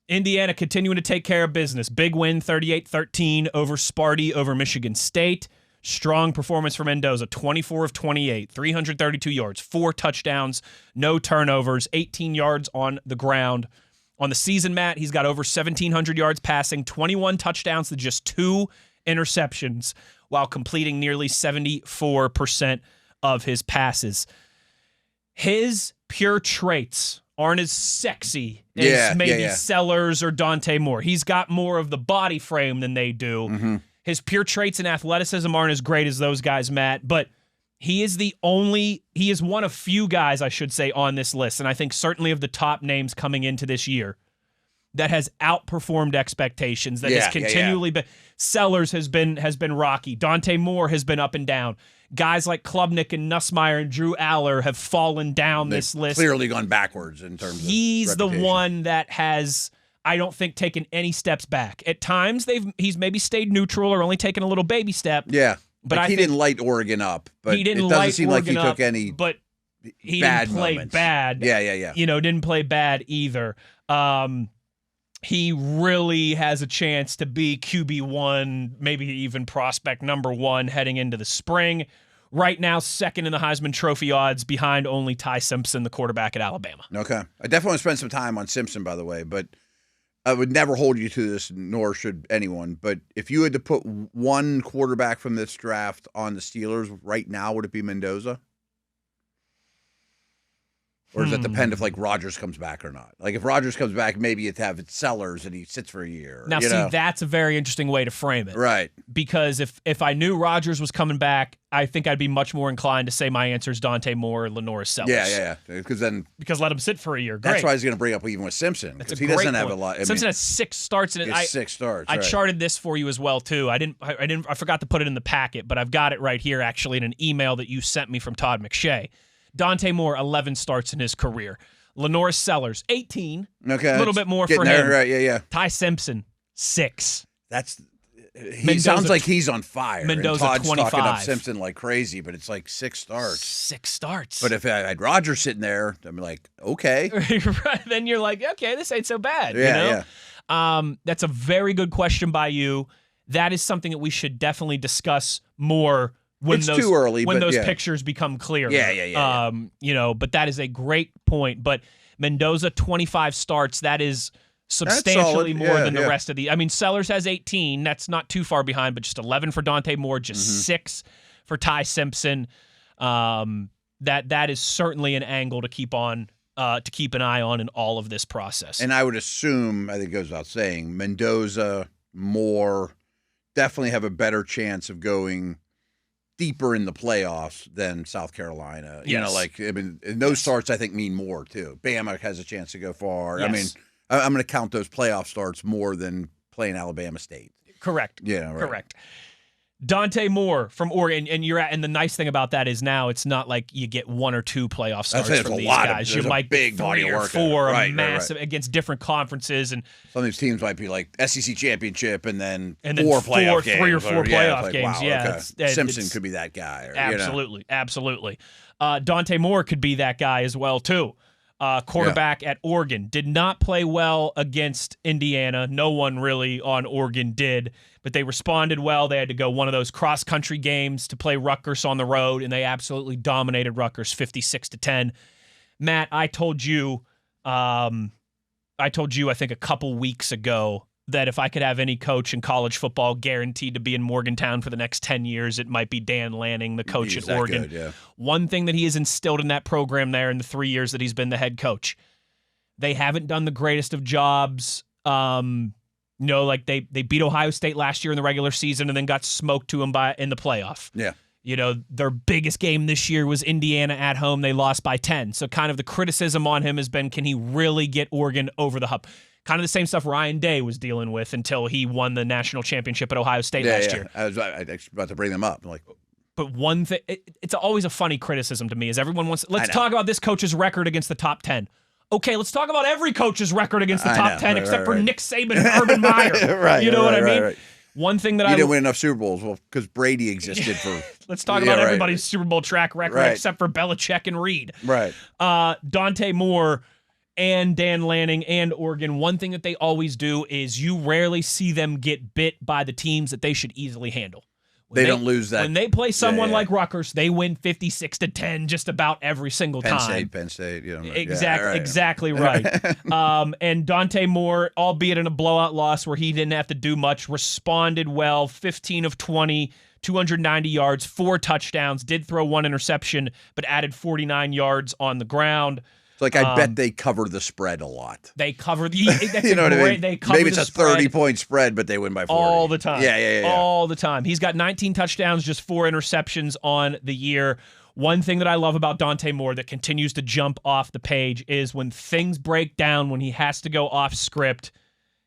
Indiana continuing to take care of business. Big win, 38-13 over Sparty over Michigan State. Strong performance for Mendoza, 24 of 28, 332 yards, 4 touchdowns, no turnovers, 18 yards on the ground. On the season, Matt, he's got over 1,700 yards passing, 21 touchdowns to just 2 interceptions, while completing nearly 74% of his passes. His pure traits aren't as sexy as maybe Sellers or Dante Moore. He's got more of the body frame than they do. Mm-hmm. His pure traits and athleticism aren't as great as those guys, Matt, but he is one of few guys, I should say, on this list, and I think certainly of the top names coming into this year, that has outperformed expectations, that has continually been. Sellers has been rocky. Dante Moore has been up and down. Guys like Klubnik and Nussmeier and Drew Aller have fallen down this list. Clearly gone backwards in terms of He's the reputation. one that has, I don't think, taken any steps back. At times, he's maybe stayed neutral or only taken a little baby step. Yeah, but he didn't light Oregon up. But he didn't it doesn't light seem Oregon like he up, took any but he bad didn't play moments. bad. Yeah. Didn't play bad either. he really has a chance to be QB1, maybe even prospect number 1 heading into the spring. Right now, second in the Heisman Trophy odds behind only Ty Simpson, the quarterback at Alabama. Okay. I definitely want to spend some time on Simpson, by the way, but I would never hold you to this, nor should anyone. But if you had to put one quarterback from this draft on the Steelers right now, would it be Mendoza? Or does it depend if, like, Rodgers comes back or not? Like, if Rodgers comes back, maybe you'd have it Sellers and he sits for a year. Now, see, that's a very interesting way to frame it. Right. Because if I knew Rodgers was coming back, I think I'd be much more inclined to say my answer is Dante Moore or Lenoris Sellers. Yeah. Because let him sit for a year. Great. That's why I was going to bring up even with Simpson. That's a he great doesn't have point. a lot. Simpson has 6 starts in it. 6 starts. I charted this for you as well too. I forgot to put it in the packet, but I've got it right here actually in an email that you sent me from Todd McShay. Dante Moore, 11 starts in his career. Lenoris Sellers, 18. Okay. A little bit more for there, him. Right, yeah. Ty Simpson, 6. Sounds like he's on fire. Mendoza, and Todd's 25. talking up Simpson like crazy, but it's like 6 starts. 6 starts. But if I had Rodgers sitting there, I'm like, okay. Right, then you're like, okay, this ain't so bad. Yeah. That's a very good question by you. That is something that we should definitely discuss more when it's those too early, when but those yeah. pictures become clear. Yeah. But that is a great point. But Mendoza, 25 starts. That is substantially more than the rest of the. I mean, Sellers has 18. That's not too far behind, but just 11 for Dante Moore, just 6 for Ty Simpson. That is certainly an angle to keep an eye on in all of this process. And I would assume, I think it goes without saying, Mendoza, Moore definitely have a better chance of going deeper in the playoffs than South Carolina. Yes. And those starts I think mean more too. Bama has a chance to go far. Yes. I mean, I'm going to count those playoff starts more than playing Alabama State. Correct. Yeah, right. Correct. Dante Moore from Oregon, and the nice thing about that is now it's not like you get 1 or 2 playoff starts from these guys. You might big get 3 body or work 4, right, massive against different conferences, and some of these teams might be like SEC championship and then 4 playoff games, 3 or 4 playoff games. Wow, yeah, okay. Simpson could be that guy. Absolutely. Dante Moore could be that guy as well too. Quarterback at Oregon did not play well against Indiana. No one really on Oregon did, but they responded well. They had to go one of those cross-country games to play Rutgers on the road, and they absolutely dominated Rutgers 56-10. Matt, I told you, I think a couple weeks ago that if I could have any coach in college football guaranteed to be in Morgantown for the next 10 years, it might be Dan Lanning, the coach at Oregon. Good, yeah. One thing that he has instilled in that program there in the 3 years that he's been the head coach, they haven't done the greatest of jobs. Like they beat Ohio State last year in the regular season and then got smoked to them in the playoff. Yeah. Their biggest game this year was Indiana at home. They lost by 10. So kind of the criticism on him has been, can he really get Oregon over the hump? Kind of the same stuff Ryan Day was dealing with until he won the national championship at Ohio State last year. I was about to bring them up. But one thing, it's always a funny criticism to me is everyone wants, let's talk about this coach's record against the top 10. Okay, let's talk about every coach's record against the top 10 except for Nick Saban and Urban Meyer. Right. You know what I mean? Right. One thing that you didn't win enough Super Bowls. Well, because Brady existed for. Let's talk about everybody's Super Bowl track record except for Belichick and Reed. Right. Dante Moore and Dan Lanning and Oregon, one thing that they always do is you rarely see them get bit by the teams that they should easily handle. They don't lose that. When they play someone like Rutgers, they win 56-10 just about every single time. Penn State. Exactly right. And Dante Moore, albeit in a blowout loss where he didn't have to do much, responded well, 15 of 20, 290 yards, 4 touchdowns, did throw 1 interception, but added 49 yards on the ground. It's I bet they cover the spread a lot. They cover the. You know what I mean? They cover Maybe it's a 30-point spread, but they win by 40 all the time. Yeah. All the time. He's got 19 touchdowns, just 4 interceptions on the year. One thing that I love about Dante Moore that continues to jump off the page is when things break down, when he has to go off script,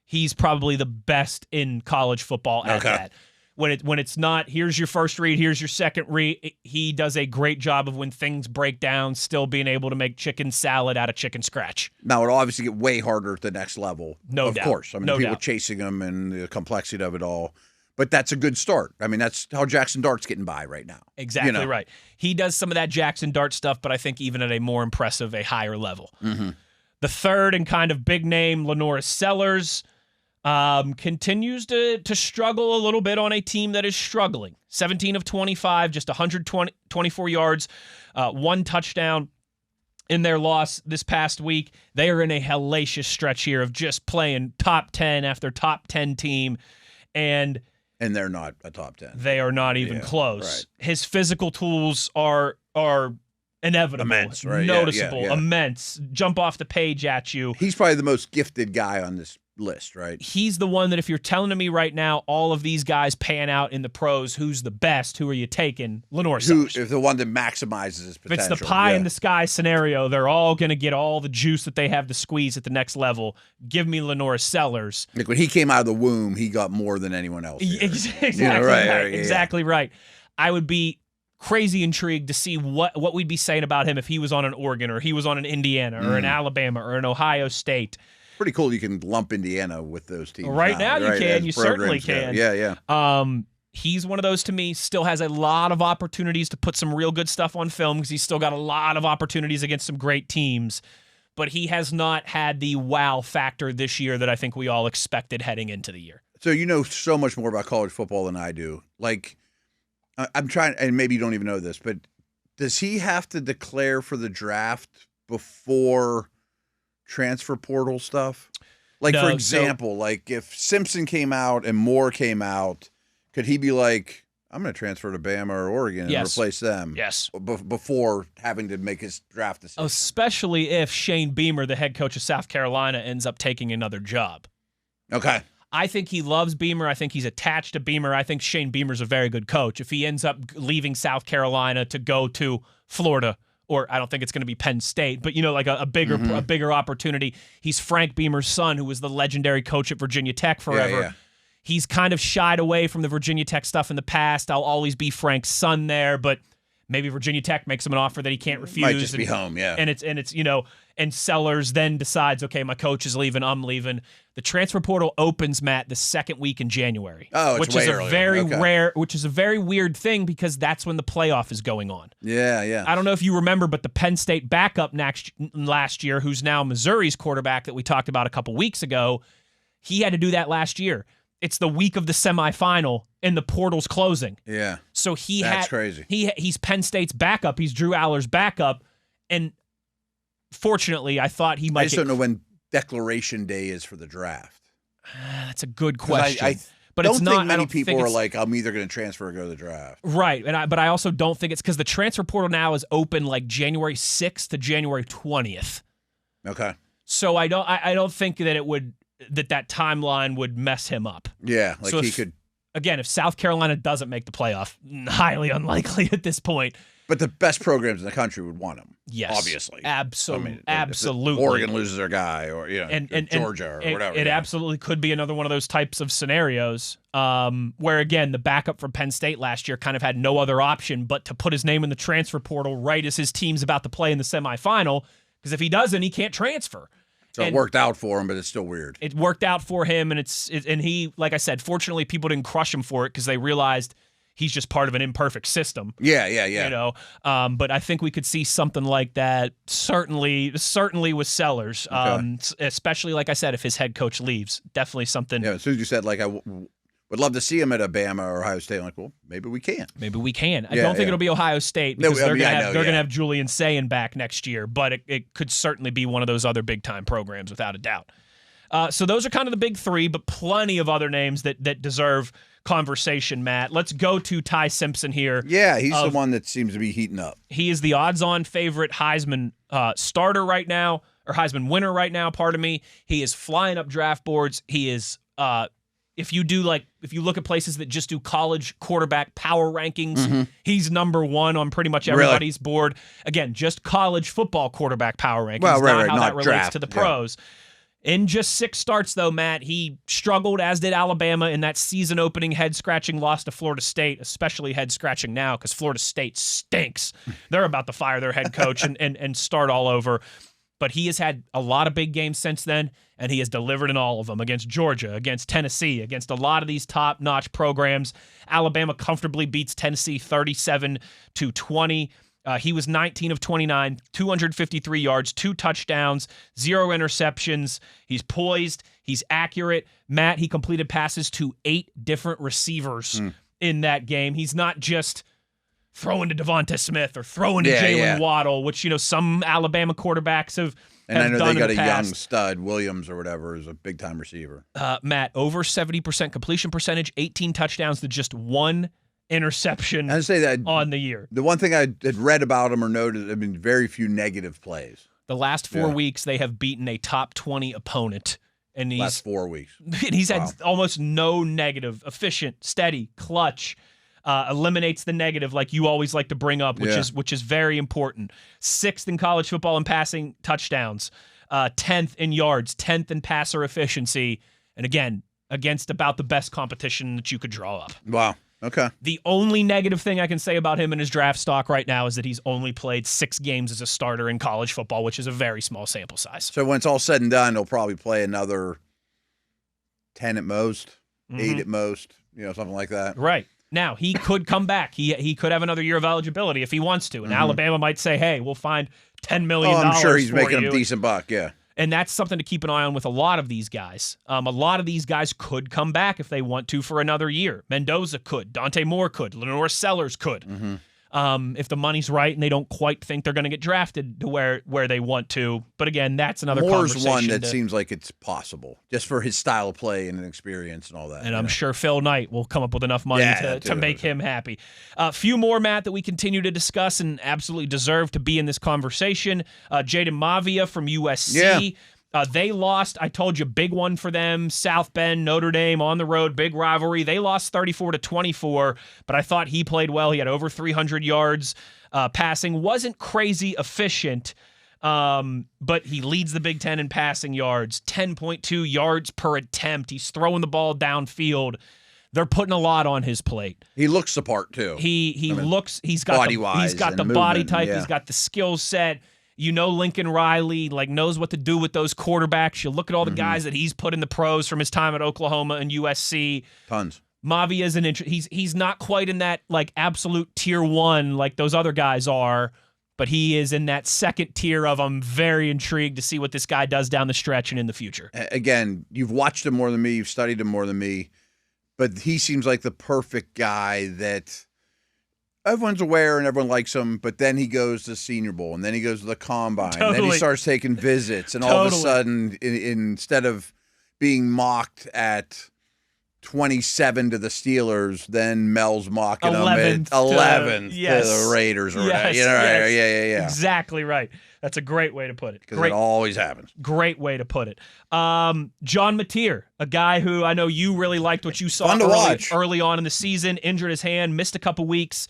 he's probably the best in college football at that. When it's not, here's your first read, here's your second read, he does a great job of when things break down, still being able to make chicken salad out of chicken scratch. Now, it'll obviously get way harder at the next level. No doubt. Of course. I mean, people chasing him and the complexity of it all. But that's a good start. I mean, that's how Jackson Dart's getting by right now. Exactly right. He does some of that Jackson Dart stuff, but I think even at a more impressive, a higher level. Mm-hmm. The third and kind of big name, Lenora Sellers, continues to struggle a little bit on a team that is struggling. 17 of 25, just 124 yards, 1 touchdown in their loss this past week. They are in a hellacious stretch here of just playing top 10 after top 10 team, and they're not a top 10. They are not even close. Right. His physical tools are inevitable, immense, right? Noticeable, immense, jump off the page at you. He's probably the most gifted guy on this list, right? He's the one that if you're telling me right now all of these guys pan out in the pros, who's the best? Who are you taking? Lenore Sellers. If the one that maximizes his potential. If it's the pie in the sky scenario, they're all going to get all the juice that they have to squeeze at the next level. Give me Lenore Sellers. Like when he came out of the womb, he got more than anyone else. Exactly right. I would be crazy intrigued to see what we'd be saying about him if he was on an Oregon or he was on an Indiana or an Alabama or an Ohio State. Pretty cool you can lump Indiana with those teams. Right now you can. You certainly can. Yeah. He's one of those, to me, still has a lot of opportunities to put some real good stuff on film because he's still got a lot of opportunities against some great teams. But he has not had the wow factor this year that I think we all expected heading into the year. So you know so much more about college football than I do. Like, I'm trying, and maybe you don't even know this, but does he have to declare for the draft before transfer portal stuff? Like, no, for example, like if Simpson came out and Moore came out, could he be like, I'm going to transfer to Bama or Oregon and replace them? Yes. Before having to make his draft decision. Especially if Shane Beamer, the head coach of South Carolina, ends up taking another job. Okay. I think he loves Beamer. I think he's attached to Beamer. I think Shane Beamer's a very good coach. If he ends up leaving South Carolina to go to Florida, or I don't think it's going to be Penn State, but like a bigger opportunity. He's Frank Beamer's son, who was the legendary coach at Virginia Tech forever. Yeah. He's kind of shied away from the Virginia Tech stuff in the past. I'll always be Frank's son there, but maybe Virginia Tech makes him an offer that he can't refuse. Might just be home, yeah. And it's and Sellers then decides, okay, my coach is leaving, I'm leaving. The transfer portal opens, Matt, the second week in January. Oh, it's way earlier. Which is a very weird thing because that's when the playoff is going on. Yeah. I don't know if you remember, but the Penn State backup last year, who's now Missouri's quarterback that we talked about a couple weeks ago, he had to do that last year. It's the week of the semifinal and the portal's closing. Yeah. So that's crazy. He's Penn State's backup. He's Drew Aller's backup. And fortunately, I thought he might. I just don't know when declaration day is for the draft. That's a good question. But don't think many people are like, I'm either going to transfer or go to the draft. Right. But I also don't think it's because the transfer portal now is open like January 6th to January 20th. Okay. So I don't think that it would. That timeline would mess him up. Yeah, like so he could. Again, if South Carolina doesn't make the playoff, highly unlikely at this point. But the best programs in the country would want him. Yes, obviously, absolutely. If Oregon loses their guy, or and Georgia or whatever. It absolutely could be another one of those types of scenarios where again the backup from Penn State last year kind of had no other option but to put his name in the transfer portal right as his team's about to play in the semifinal. Because if he doesn't, he can't transfer. So it worked out for him, but it's still weird. It worked out for him, and and he, like I said, fortunately, people didn't crush him for it because they realized he's just part of an imperfect system. Yeah. But I think we could see something like that. Certainly with Sellers, especially like I said, if his head coach leaves, definitely something. Yeah. As soon as you said like I would love to see him at a Bama or Ohio State, I'm like, well, maybe we can. I don't think it'll be Ohio State because they're going to have Julian Sayin back next year, but it could certainly be one of those other big-time programs without a doubt. So those are kind of the big three, but plenty of other names that deserve conversation, Matt. Let's go to Ty Simpson here. Yeah, he's the one that seems to be heating up. He is the odds-on favorite Heisman starter right now, or Heisman winner right now, pardon me. He is flying up draft boards. He is... If you look at places that just do college quarterback power rankings, he's number one on pretty much everybody's board. Again, just college football quarterback power rankings, not how that relates to the pros. In just 6 starts, though, Matt, he struggled, as did Alabama, in that season-opening head-scratching loss to Florida State, especially head-scratching now because Florida State stinks. They're about to fire their head coach and start all over. But he has had a lot of big games since then, and he has delivered in all of them against Georgia, against Tennessee, against a lot of these top-notch programs. Alabama comfortably beats Tennessee 37-20. He was 19 of 29, 253 yards, 2 touchdowns, 0 interceptions. He's poised. He's accurate. Matt, he completed passes to 8 different receivers in that game. He's not just throwing to Devonta Smith or throwing to Jalen Waddle, which, some Alabama quarterbacks have And I know done they got in the a young past. stud, Williams or whatever, is a big-time receiver. Matt, over 70% completion percentage, 18 touchdowns to just 1 interception I'd say that on the year. The one thing I had read about him or noted, very few negative plays. The last 4 weeks, they have beaten a top 20 opponent. And last 4 weeks. He's had almost no negative, efficient, steady, clutch, eliminates the negative like you always like to bring up, which is very important. 6th in college football in passing touchdowns, 10th in yards, 10th in passer efficiency, and again, against about the best competition that you could draw up. Wow. Okay. The only negative thing I can say about him in his draft stock right now is that he's only played 6 games as a starter in college football, which is a very small sample size. So when it's all said and done, he'll probably play another 10 at most, 8 at most, something like that. Right. Now, he could come back. He could have another year of eligibility if he wants to. And Alabama might say, hey, we'll find $10 million. I'm sure he's for making you. a decent buck, yeah. And that's something to keep an eye on with a lot of these guys. A lot of these guys could come back if they want to for another year. Mendoza could. Dante Moore could. Lenore Sellers could. If the money's right and they don't quite think they're going to get drafted to where they want to. But again, that's another Moore's conversation. one that seems like it's possible, just for his style of play and experience and all that. And I'm sure Phil Knight will come up with enough money to make him happy. A few more, Matt, that we continue to discuss and absolutely deserve to be in this conversation. Jaden Mavia from USC. They lost, I told you, big one for them. South Bend, Notre Dame on the road, big rivalry. They lost 34-24, but I thought he played well. He had over 300 yards passing. Wasn't crazy efficient, but he leads the Big Ten in passing yards, 10.2 yards per attempt. He's throwing the ball downfield. They're putting a lot on his plate. He looks the part, too. He's got body-wise, he's got the body type. He's got the skill set. Lincoln Riley knows what to do with those quarterbacks. You look at all the guys that he's put in the pros from his time at Oklahoma and USC. Tons. Mavi is he's not quite in that absolute tier 1 like those other guys are, but he is in that second tier of I'm very intrigued to see what this guy does down the stretch and in the future. Again, you've watched him more than me. You've studied him more than me, but he seems like the perfect guy that everyone's aware and everyone likes him, but then he goes to Senior Bowl, and then he goes to the Combine, and then he starts taking visits, and all of a sudden, instead of being mocked at 27 to the Steelers, then Mel's mocking him at 11th to the Raiders or whatever. Yeah. Exactly right. That's a great way to put it. Because it always happens. Great way to put it. John Mateer, a guy who I know you really liked what you saw early on in the season, injured his hand, missed a couple weeks.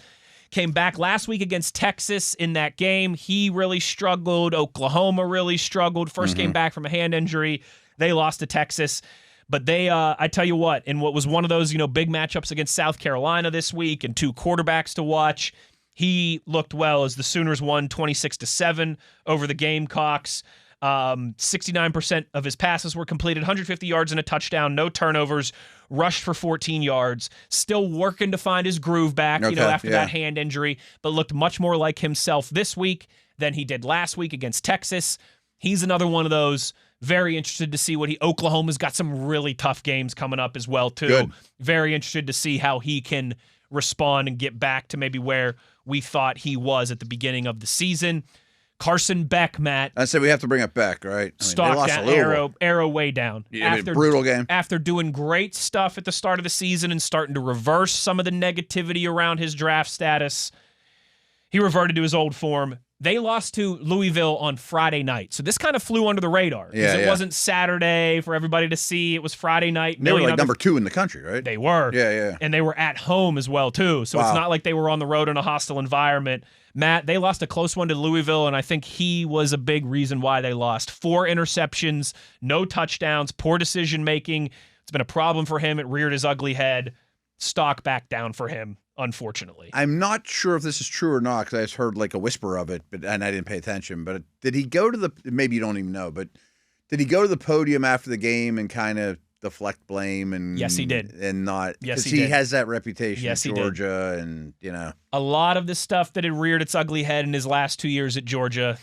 Came back last week against Texas in that game. He really struggled. Oklahoma really struggled. First came back from a hand injury. They lost to Texas. But they, I tell you what, in what was one of those, big matchups against South Carolina this week and 2 quarterbacks to watch, he looked well as the Sooners won 26-7 over the Gamecocks. 69% of his passes were completed, 150 yards and a touchdown, no turnovers, rushed for 14 yards, still working to find his groove back, after that hand injury, but looked much more like himself this week than he did last week against Texas. He's another one of those. Very interested to see Oklahoma's got some really tough games coming up as well, too. Good. Very interested to see how he can respond and get back to maybe where we thought he was at the beginning of the season. Carson Beck, Matt. I said we have to bring it back, right? Stock down, arrow way down. Brutal game. After doing great stuff at the start of the season and starting to reverse some of the negativity around his draft status, he reverted to his old form. They lost to Louisville on Friday night. So this kind of flew under the radar. It wasn't Saturday for everybody to see. It was Friday night. They were number 2 in the country, right? They were. Yeah. And they were at home as well, too. So it's not like they were on the road in a hostile environment. Matt, they lost a close one to Louisville, and I think he was a big reason why they lost. 4 interceptions, no touchdowns, poor decision-making. It's been a problem for him. It reared his ugly head. Stock back down for him, unfortunately. I'm not sure if this is true or not because I just heard a whisper of it, and I didn't pay attention. But did he go to maybe you don't even know, but did he go to the podium after the game and kind of deflect blame and yes, he did, and not yes, he has that reputation yes, in Georgia, and a lot of the stuff that had reared its ugly head in his last 2 years at Georgia,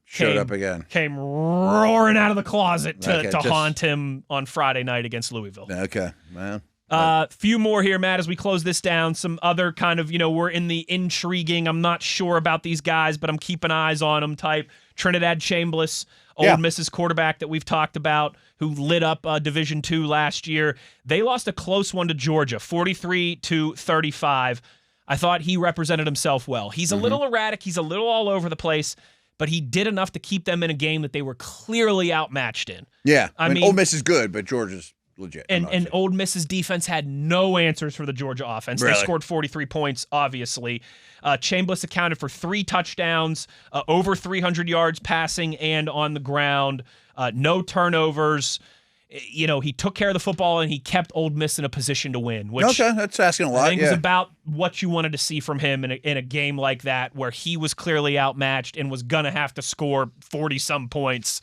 showed up again, came roaring out of the closet to haunt him on Friday night against Louisville. Okay, well. Few more here, Matt, as we close this down. Some other kind of, we're in the intriguing, I'm not sure about these guys, but I'm keeping eyes on them type. Trinidad Chambliss, Ole Miss's quarterback that we've talked about, who lit up Division II last year. They lost a close one to Georgia, 43-35. I thought he represented himself well. He's a little erratic. He's a little all over the place, but he did enough to keep them in a game that they were clearly outmatched in. Yeah, I mean Ole Miss is good, but Georgia's legit. And Ole Miss's defense had no answers for the Georgia offense. Really? They scored 43 points, obviously. Chambliss accounted for 3 touchdowns, over 300 yards passing and on the ground, no turnovers. He took care of the football, and he kept Ole Miss in a position to win. Which that's asking a lot. I think was about what you wanted to see from him in a game like that, where he was clearly outmatched and was going to have to score 40-some points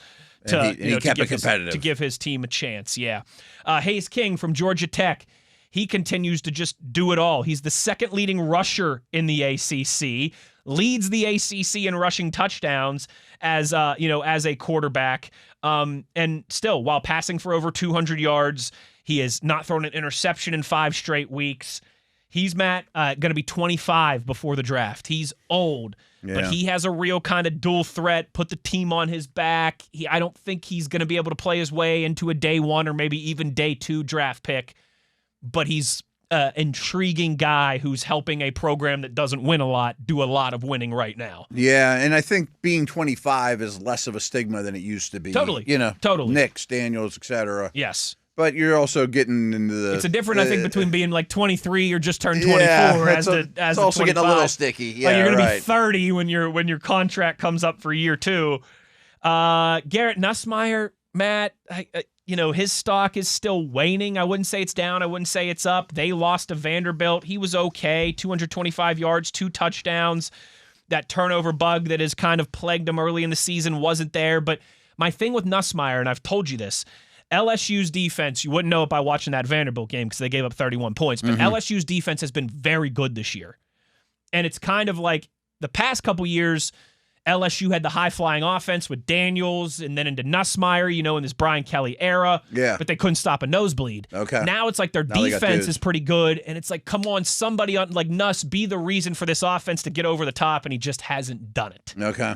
to give his team a chance. Yeah. Hayes King from Georgia Tech, he continues to just do it all. He's the second leading rusher in the ACC, leads the ACC in rushing touchdowns as a quarterback. And still, while passing for over 200 yards, he has not thrown an interception in 5 straight weeks. He's, Matt, going to be 25 before the draft. He's old. Yeah. But he has a real kind of dual threat, put the team on his back. I don't think he's going to be able to play his way into a day 1 or maybe even day 2 draft pick. But he's an intriguing guy who's helping a program that doesn't win a lot do a lot of winning right now. Yeah, and I think being 25 is less of a stigma than it used to be. Totally. Totally. Nicks, Daniels, etc. Yes. But you're also getting into the... It's a difference, I think, between being like 23 or just turned 24 as it's also 25. Getting a little sticky. Yeah, you're going to be 30 when your contract comes up for year 2. Garrett Nussmeier, Matt, his stock is still waning. I wouldn't say it's down. I wouldn't say it's up. They lost to Vanderbilt. He was okay. 225 yards, 2 touchdowns. That turnover bug that has kind of plagued him early in the season wasn't there. But my thing with Nussmeier, and I've told you this, LSU's defense, you wouldn't know it by watching that Vanderbilt game because they gave up 31 points, but LSU's defense has been very good this year. And it's kind of like the past couple years, LSU had the high-flying offense with Daniels and then into Nussmeier, in this Brian Kelly era. Yeah. But they couldn't stop a nosebleed. Okay. Now it's like their defense is pretty good, and it's like, come on, somebody like Nuss, be the reason for this offense to get over the top, and he just hasn't done it. Okay.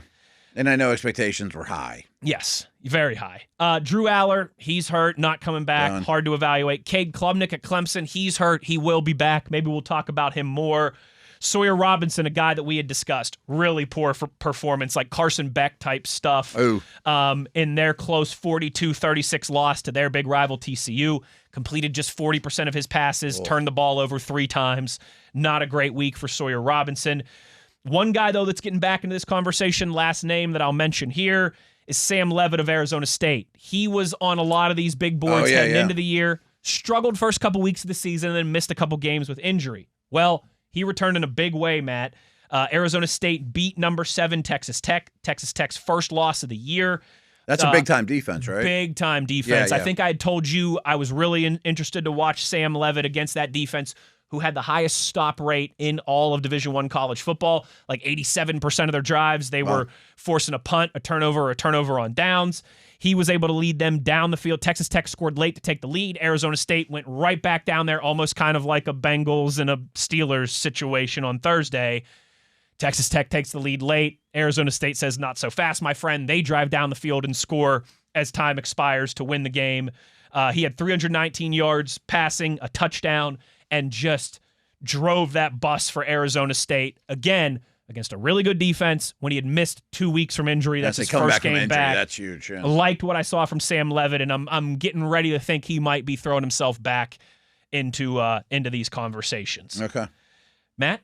And I know expectations were high. Yes, very high. Drew Aller, he's hurt, not coming back, hard to evaluate. Cade Klubnik at Clemson, he's hurt, he will be back. Maybe we'll talk about him more. Sawyer Robinson, a guy that we had discussed, really poor performance, like Carson Beck type stuff. In their close 42-36 loss to their big rival TCU. Completed just 40% of his passes, turned the ball over 3 times. Not a great week for Sawyer Robinson. One guy, though, that's getting back into this conversation, last name that I'll mention here, is Sam Levitt of Arizona State. He was on a lot of these big boards heading into the year, struggled first couple weeks of the season, and then missed a couple games with injury. Well, he returned in a big way, Matt. Arizona State beat number 7 Texas Tech. Texas Tech's first loss of the year. That's a big-time defense, right? Big-time defense. Yeah. I think I had told you I was really interested to watch Sam Levitt against that defense, who had the highest stop rate in all of Division I college football. Like 87% of their drives, they were forcing a punt, a turnover on downs. He was able to lead them down the field. Texas Tech scored late to take the lead. Arizona State went right back down there, almost kind of like a Bengals and a Steelers situation on Thursday. Texas Tech takes the lead late. Arizona State says, not so fast, my friend. They drive down the field and score as time expires to win the game. He had 319 yards passing, a touchdown, and just drove that bus for Arizona State. Again, against a really good defense when he had missed 2 weeks from injury. That's his first game back. That's huge. Yeah. Liked what I saw from Sam Levitt, and I'm getting ready to think he might be throwing himself back into these conversations. Okay. Matt,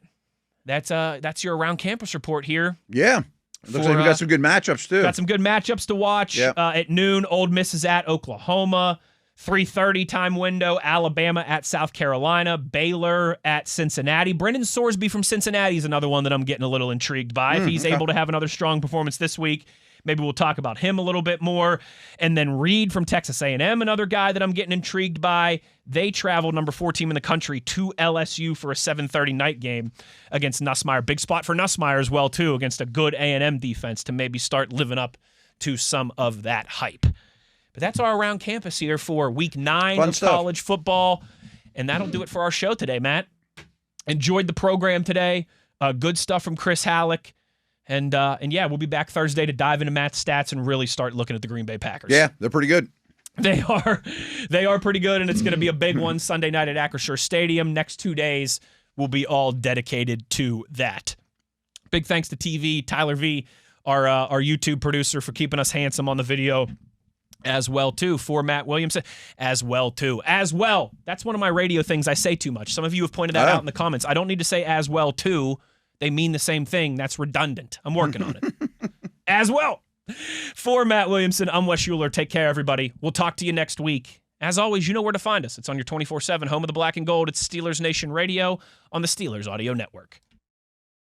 that's your Around Campus report here. Yeah. Looks like we got some good matchups, too. Got some good matchups to watch. Yep. At noon, Ole Miss is at Oklahoma. 3:30 time window, Alabama at South Carolina, Baylor at Cincinnati. Brendan Sorsby from Cincinnati is another one that I'm getting a little intrigued by. If he's able to have another strong performance this week, Maybe we'll talk about him a little bit more. And then Reed from Texas A&M, another guy that I'm getting intrigued by. They traveled, number 4 team in the country, to LSU for a 7:30 night game against Nussmeier. Big spot for Nussmeier as well, too, against a good A&M defense to maybe start living up to some of that hype. But that's our Around Campus here for week 9 Fun of stuff. college football. And that'll do it for our show today, Matt. Enjoyed the program today. Good stuff from Chris Halicke. And yeah, we'll be back Thursday to dive into Matt's stats and really start looking at the Green Bay Packers. Yeah, they're pretty good. They are pretty good, and it's going to be a big one Sunday night at Acrisure Stadium. Next 2 days will be all dedicated to that. Big thanks to TV, Tyler V., our YouTube producer, for keeping us handsome on the video as well, too. For Matt Williamson, as well, too. As well. That's one of my radio things I say too much. Some of you have pointed that out in the comments. I don't need to say as well, too. They mean the same thing. That's redundant. I'm working on it. As well. For Matt Williamson, I'm Wes Uhler. Take care, everybody. We'll talk to you next week. As always, you know where to find us. It's on your 24/7 home of the black and gold. It's Steelers Nation Radio on the Steelers Audio Network.